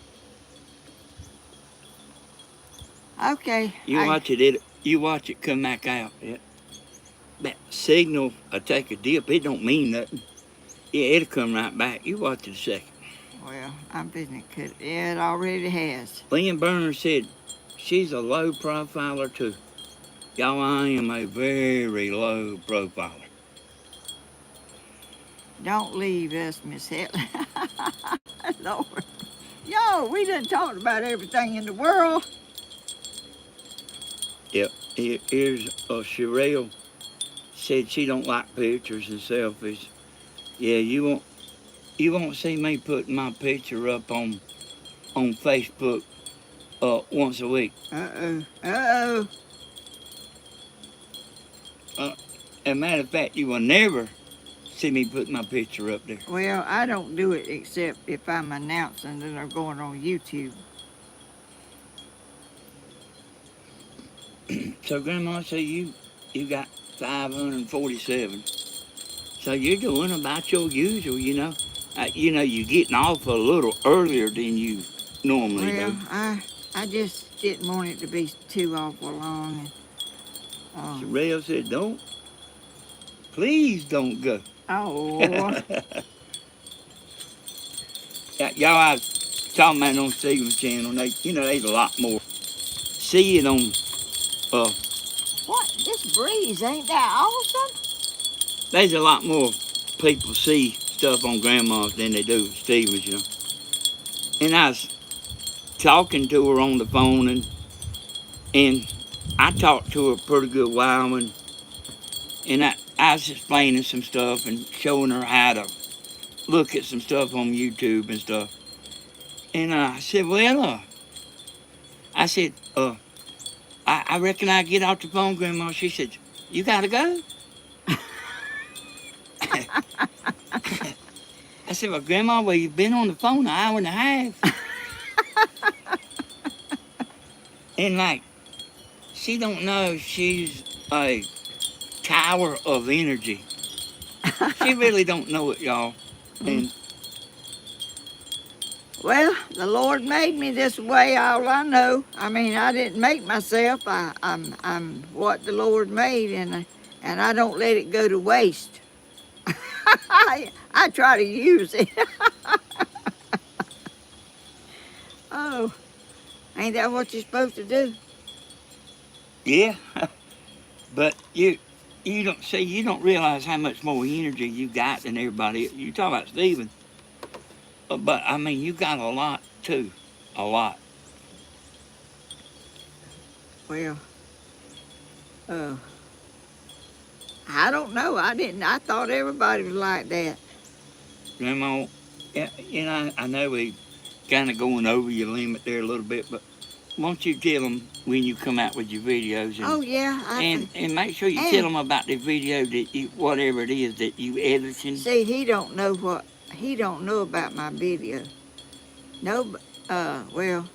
Okay. You watch it come back out. Yeah. That signal will take a dip. It don't mean nothing. Yeah, it'll come right back. You watch it a second. Well, I'm busy. Yeah, it already has. Lynn Burner said she's a low profiler too. Y'all, I am a very low profiler. Don't leave us, Miss Helen. Lord. Yo, we done talked about everything in the world. Yep. Here's Sherelle said she don't like pictures and selfies. Yeah, you won't see me putting my picture up on Facebook once a week. Uh-oh. As a matter of fact, you will never see me put my picture up there. Well, I don't do it except if I'm announcing that I'm going on YouTube. So, Grandma, say you got 547. So you're doing about your usual, you're getting off a little earlier than you normally do. Well, I just didn't want it to be too awful long. So Rail said, please don't go. Oh. Y'all, I was talking about it on Stephen's channel. There's a lot more. See it on, What? This breeze, ain't that awesome? there's a lot more people see stuff on Grandma's than they do Stephen's, And I was talking to her on the phone, and I talked to her a pretty good while, and And I was explaining some stuff and showing her how to look at some stuff on YouTube and stuff. And I said, well, I said, I reckon I get off the phone, Grandma. She said, you gotta go? I said, well, Grandma, well, you've been on the phone an hour and a half. And like, she don't know she's a tower of energy. She really don't know it, y'all. And Well, the Lord made me this way. All I know. I mean, I didn't make myself. I'm what the Lord made, and I don't let it go to waste. I try to use it. Oh, ain't that what you're supposed to do? yeah, but you don't see, you don't realize how much more energy you got than everybody. You talk about Stephen, but I mean, you got a lot too, a lot. Well, uh, I don't know. I didn't. I thought everybody was like that. Grandma, yeah, you know, I know we kind of going over your limit there a little bit, but won't you tell them when you come out with your videos Oh yeah. and make sure you and- tell them about the video that you, whatever it is that you editing. See, he don't know about my video. No. Well.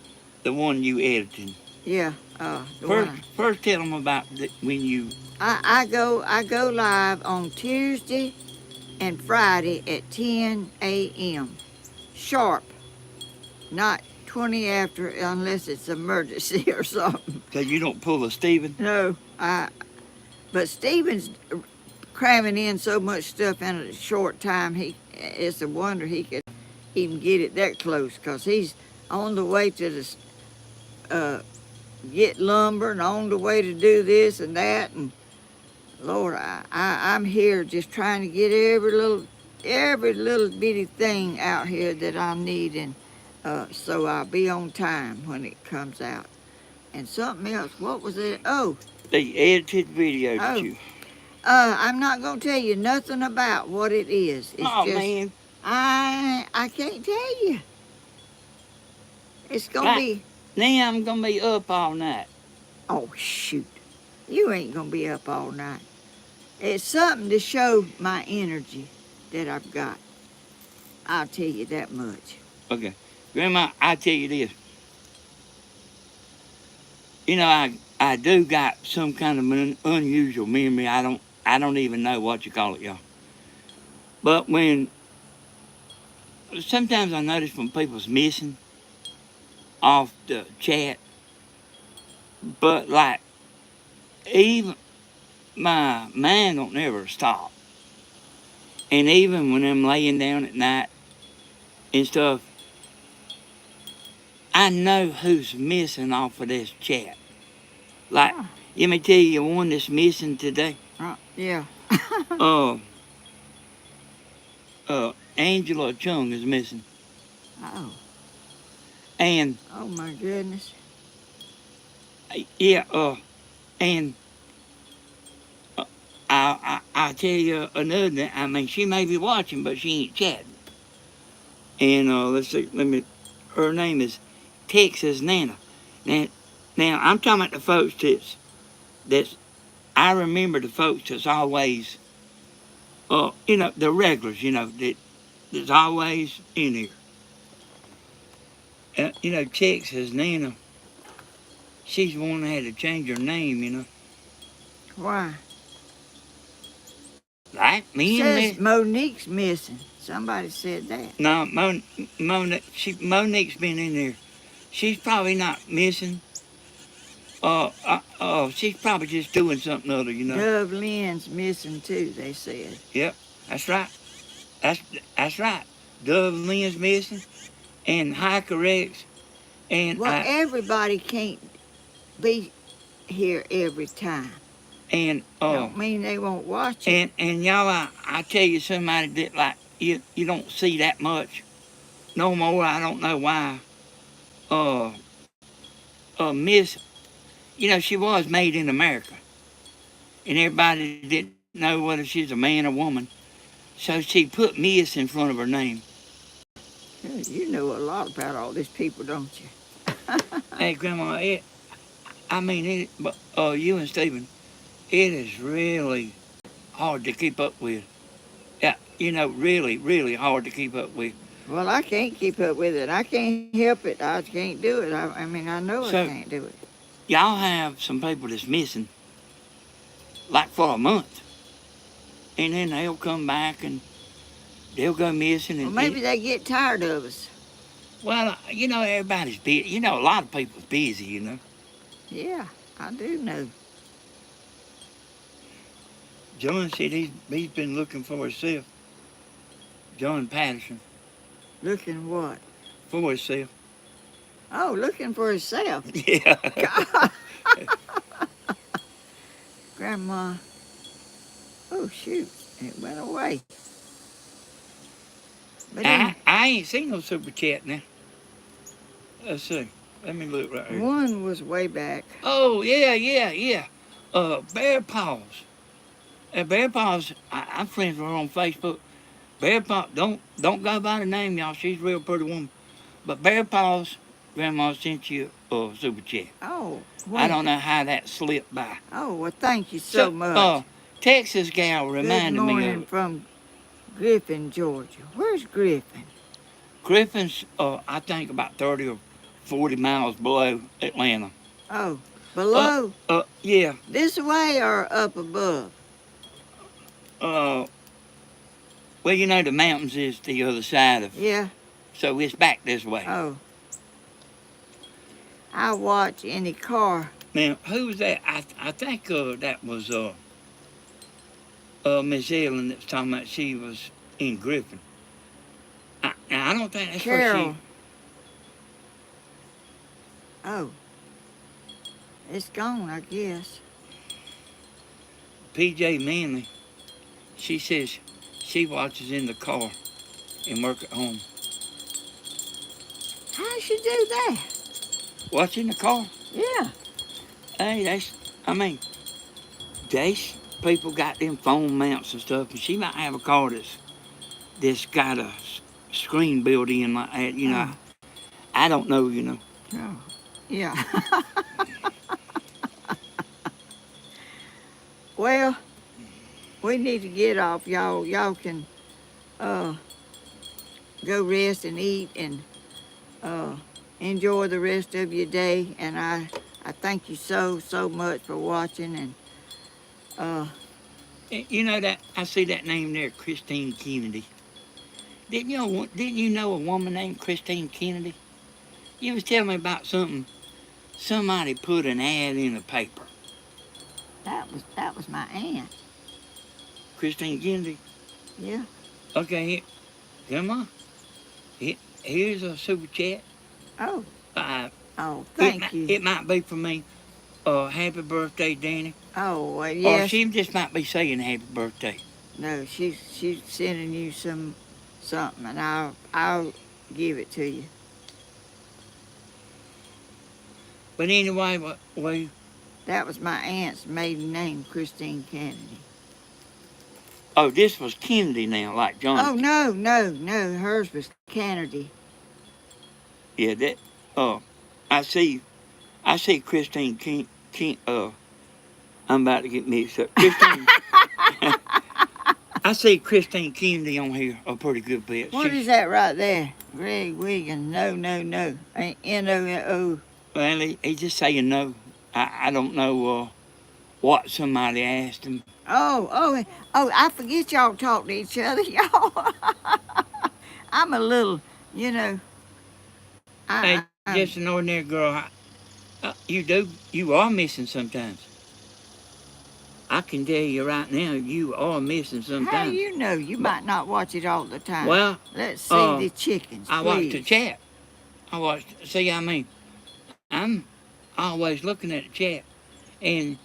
The one you editing. Yeah. The one First tell them about when you. I go live on Tuesday and Friday at 10 a.m. sharp, not 20 after unless it's emergency or something. So you don't pull a Stephen? No, but Stephen's cramming in so much stuff in a short time. It's a wonder he could even get it that close, because he's on the way to the get lumber and on the way to do this and that, and Lord, I'm here just trying to get every little bitty thing out here that I'm needing, so I'll be on time when it comes out. And something else, what was it? Oh, The edited video that Oh. you. I'm not gonna tell you nothing about what it is. It's Oh just man, I can't tell you. It's gonna be. now I'm gonna be up all night. Oh shoot, you ain't gonna be up all night. It's something to show my energy that I've got. I'll tell you that much. Okay, Grandma, I tell you this. You know, I do got some kind of an unusual memory. I don't even know what you call it, y'all. But when sometimes I notice when people's missing off the chat, but like even my mind don't never stop. And even when I'm laying down at night and stuff, I know who's missing off of this chat. Like, let me tell you one that's missing today. Yeah. Angela Chung is missing. Oh. And Oh my goodness. yeah, and I'll tell you another thing. I mean, she may be watching, but she ain't chatting. And let's see, her name is Texas Nana. Now I'm talking about the folks that's I remember the folks that's always, the regulars, that's always in here. Texas Nana, she's the one that had to change her name, Why? Right? Me and Says Monique's missing. Somebody said that. No, Monique's been in there. She's probably not missing. She's probably just doing something other. Dublin's missing too, they said. Yep, that's right. That's right. Dublin's missing, and Hiker X, and Well, everybody can't be here every time. and Don't mean they won't watch it. and y'all, I tell you, somebody that like you don't see that much no more. I don't know why. Miss, she was made in America, and everybody didn't know whether she's a man or woman. So she put Miss in front of her name. Yeah, you know a lot about all these people, don't you? Hey, Grandma, you and Stephen, it is really hard to keep up with. Yeah, really, really hard to keep up with. Well, I can't keep up with it. I can't help it. I can't do it. I mean, I know I So, can't do it. y'all have some people that's missing, like for a month. And then they'll come back and they'll go missing. Well, And maybe they get tired of us. well, everybody's busy. A lot of people's busy, Yeah, I do know. John said he's been looking for himself. John Patterson, Looking what? for himself. Oh, looking for himself. Yeah. God. Grandma. Oh, shoot. It went away. But I ain't seen no super chat now. Let's see. Let me look right here. one was way back. Oh, yeah. Bear Paws. Bear Paws, I'm friends with her on Facebook. Bear Paws, don't go by the name, y'all. She's a real pretty woman. But Bear Paws, Grandma sent you a super chat. Oh, I don't know how that slipped by. Oh, well, thank you so much. Texas gal reminded Good me morning of from Griffin, Georgia. Where's Griffin? Griffin's, I think about 30 or 40 miles below Atlanta. Oh, below? Yeah. This way or up above? Well, the mountains is the other side of. Yeah. So it's back this way. Oh. I watch any car. Now, who was that? I think that was Miss Helen that was talking about she was in Griffin. I don't think that's Carol. where she. Oh. It's gone, I guess. PJ Manley. She says she watches in the car and work at home. How'd she do that? Watch in the car? Yeah. Hey, people got them phone mounts and stuff, and she might have a car that's got a screen built in like that, Oh. I don't know, Oh. Yeah. Well, we need to get off. Y'all can go rest and eat and enjoy the rest of your day. And I thank you so much for watching. And that I see that name there, Christine Kennedy. Didn't you know a woman named Christine Kennedy? You was telling me about something. Somebody put an ad in the paper. that was my aunt. Christine Kennedy. Yeah. Okay, here, come on. Here's a super chat. Oh. Uh, Oh, thank you. It might be for me. Happy birthday, Danny. Oh, well, yes. Or she just might be saying happy birthday. No, she's sending you something, and I'll give it to you. But anyway, That was my aunt's maiden name, Christine Kennedy. oh, this was Kennedy now, like John. Oh, no. Hers was Kennedy. Yeah, that. I see Christine I'm about to get mixed up. Christine. I see Christine Kennedy on here a pretty good bit. What is that right there? Greg Wiggins. No. Ain't N-O-N-O. Well, he's just saying no. I don't know what somebody asked him. Oh, I forget y'all talk to each other, y'all. I'm a little, Hey, just an ordinary girl. You are missing sometimes. I can tell you right now, you are missing sometimes. How do you know? You might not watch it all the time. Well, let's see the chickens, I please. watched the chat. I'm always looking at the chat, and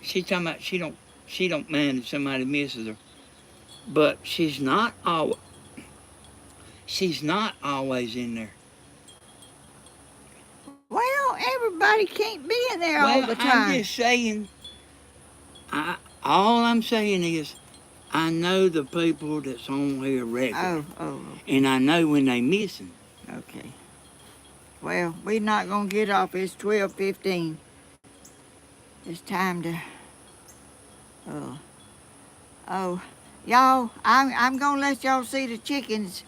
she's talking about she don't mind if somebody misses her, but she's not always in there. Well, everybody can't be in there all the time. I'm just saying, All I'm saying is, I know the people that's on here regular, Oh, and I know when they missing. okay. Well, we're not gonna get off. It's 12:15. It's time to. Uh, oh, y'all, I'm gonna let y'all see the chickens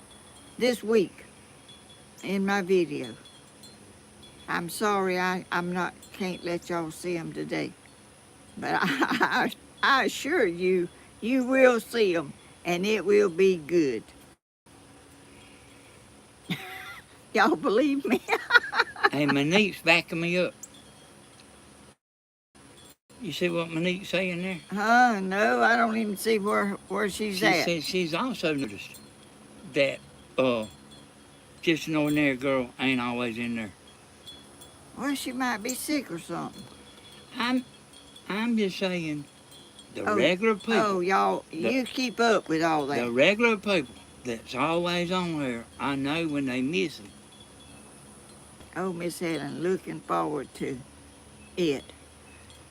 this week in my video. I'm sorry, I'm not can't let y'all see them today, but I assure you, you will see them, and it will be good. Y'all believe me? Hey, Monique's backing me up. You see what Monique's saying there? No, I don't even see where she's She at. said she's also noticed that just an ordinary girl ain't always in there. Well, she might be sick or something. I'm just saying the Oh, regular people. Oh, y'all, you keep up with all The that. regular people that's always on there, I know when they missing. Oh, Miss Helen, looking forward to it.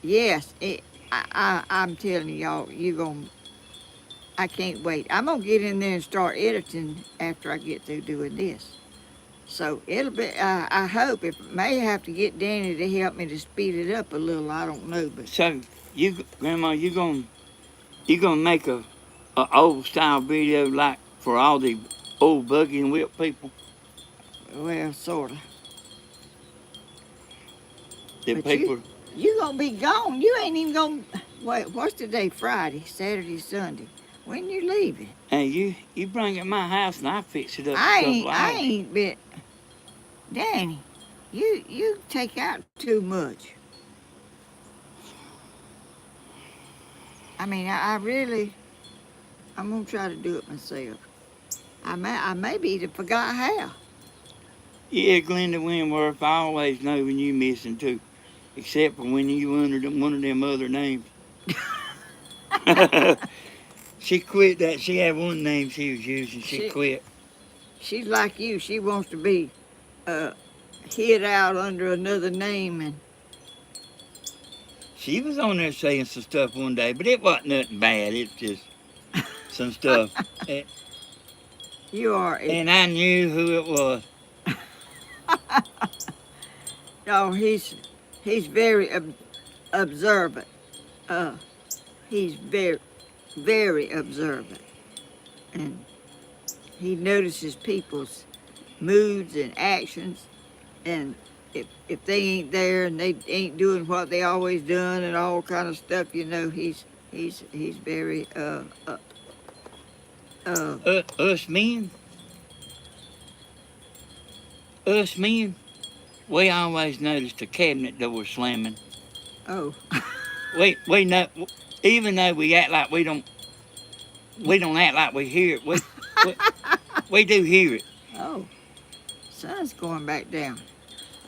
Yes, I'm telling y'all, I can't wait. I'm gonna get in there and start editing after I get through doing this. So it'll be. I hope it may have to get Danny to help me to speed it up a little. I don't know, but So Grandma, you gonna make a old style video like for all the old buggy and whip people? well, sorta. The But people. you gonna be gone. You ain't even gonna. Wait, what's today? Friday, Saturday, Sunday. When you leaving? And you bring it to my house and I fix it up in a I couple ain't. of I hours. ain't been. Danny, you take out too much. I mean, I really. I'm gonna try to do it myself. I maybe forgot how. Yeah, Glenda Wentworth, I always know when you missing too, except for when you under one of them other names. She quit that. She had one name she was using. She She quit. she's like you. She wants to be uh, hid out under another name, and She was on there saying some stuff one day, but it wasn't nothing bad. It's just some stuff. you are. And I knew who it was. Oh, he's very observant. He's very observant, and he notices people's moods and actions, and if they ain't there and they ain't doing what they always done and all kind of stuff, he's very uh Us men, we always noticed the cabinet door slamming. oh We know, even though we act like we don't act like we hear it. We do hear it. oh, sun's going back down.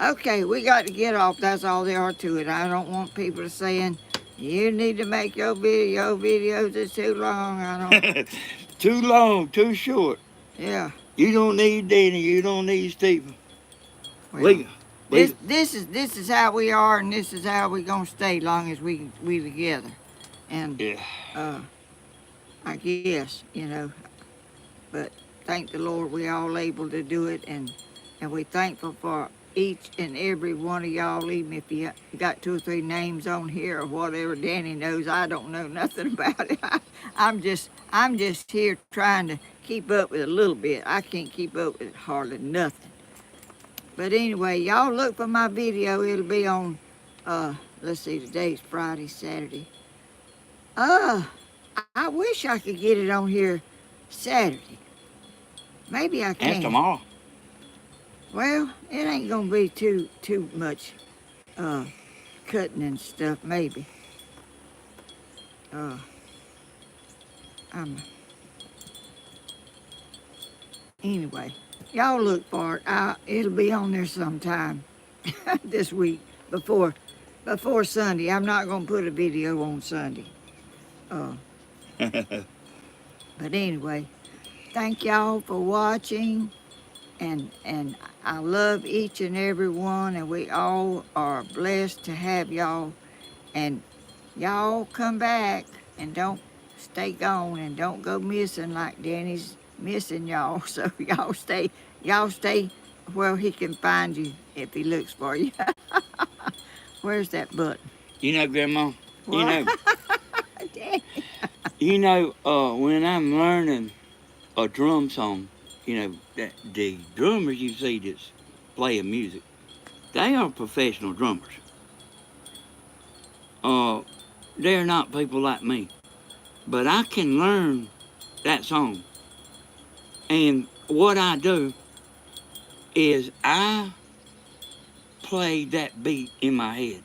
Okay, we got to get off. That's all there are to it. I don't want people to saying you need to make your videos is too long. I don't. Too long, too short. Yeah. You don't need Danny. You don't need Stephen. Well, We this is how we are, and this is how we gonna stay long as we together. And yeah. I guess but thank the Lord we all able to do it, and we thankful for each and every one of y'all. Even if you got 2 or 3 names on here or whatever, Danny knows. I don't know nothing about it. I'm just here trying to keep up with a little bit. I can't keep up with hardly nothing. But anyway, y'all look for my video. It'll be on, let's see, today's Friday, Saturday. I wish I could get it on here Saturday. Maybe I can. And tomorrow. Well, it ain't gonna be too much cutting and stuff. Maybe. Anyway, y'all look for it. It'll be on there sometime this week before Sunday. I'm not gonna put a video on Sunday. But anyway, thank y'all for watching, and I love each and every one, and we all are blessed to have y'all. And y'all come back and don't stay gone and don't go missing like Danny's missing y'all. So y'all stay where he can find you if he looks for you. Where's that button? You know, Grandma, you What? know, when I'm learning a drum song, that the drummers you see that's playing music, they are professional drummers. Uh, they're not people like me, but I can learn that song. And what I do is I play that beat in my head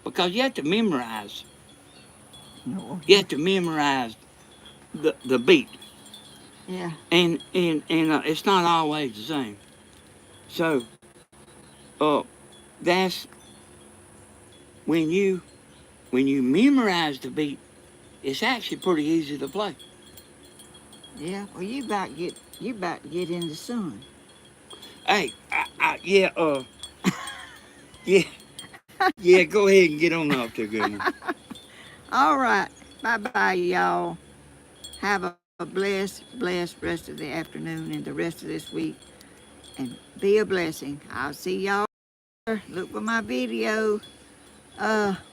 because you have to memorize. No. You have to memorize the beat, Yeah. and it's not always the same. So, uh, that's when you memorize the beat. It's actually pretty easy to play. Yeah. Well, you about to get in the sun. Hey, yeah, yeah, yeah. Go ahead and get on up there, Grandma. All right. Bye bye, y'all. Have a blessed rest of the afternoon and the rest of this week. And be a blessing. I'll see y'all. Look for my video.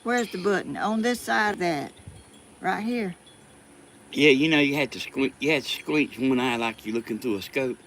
Where's the button? On this side of that. Right here. Yeah, you had to squint. You had to squint one eye like you're looking through a scope.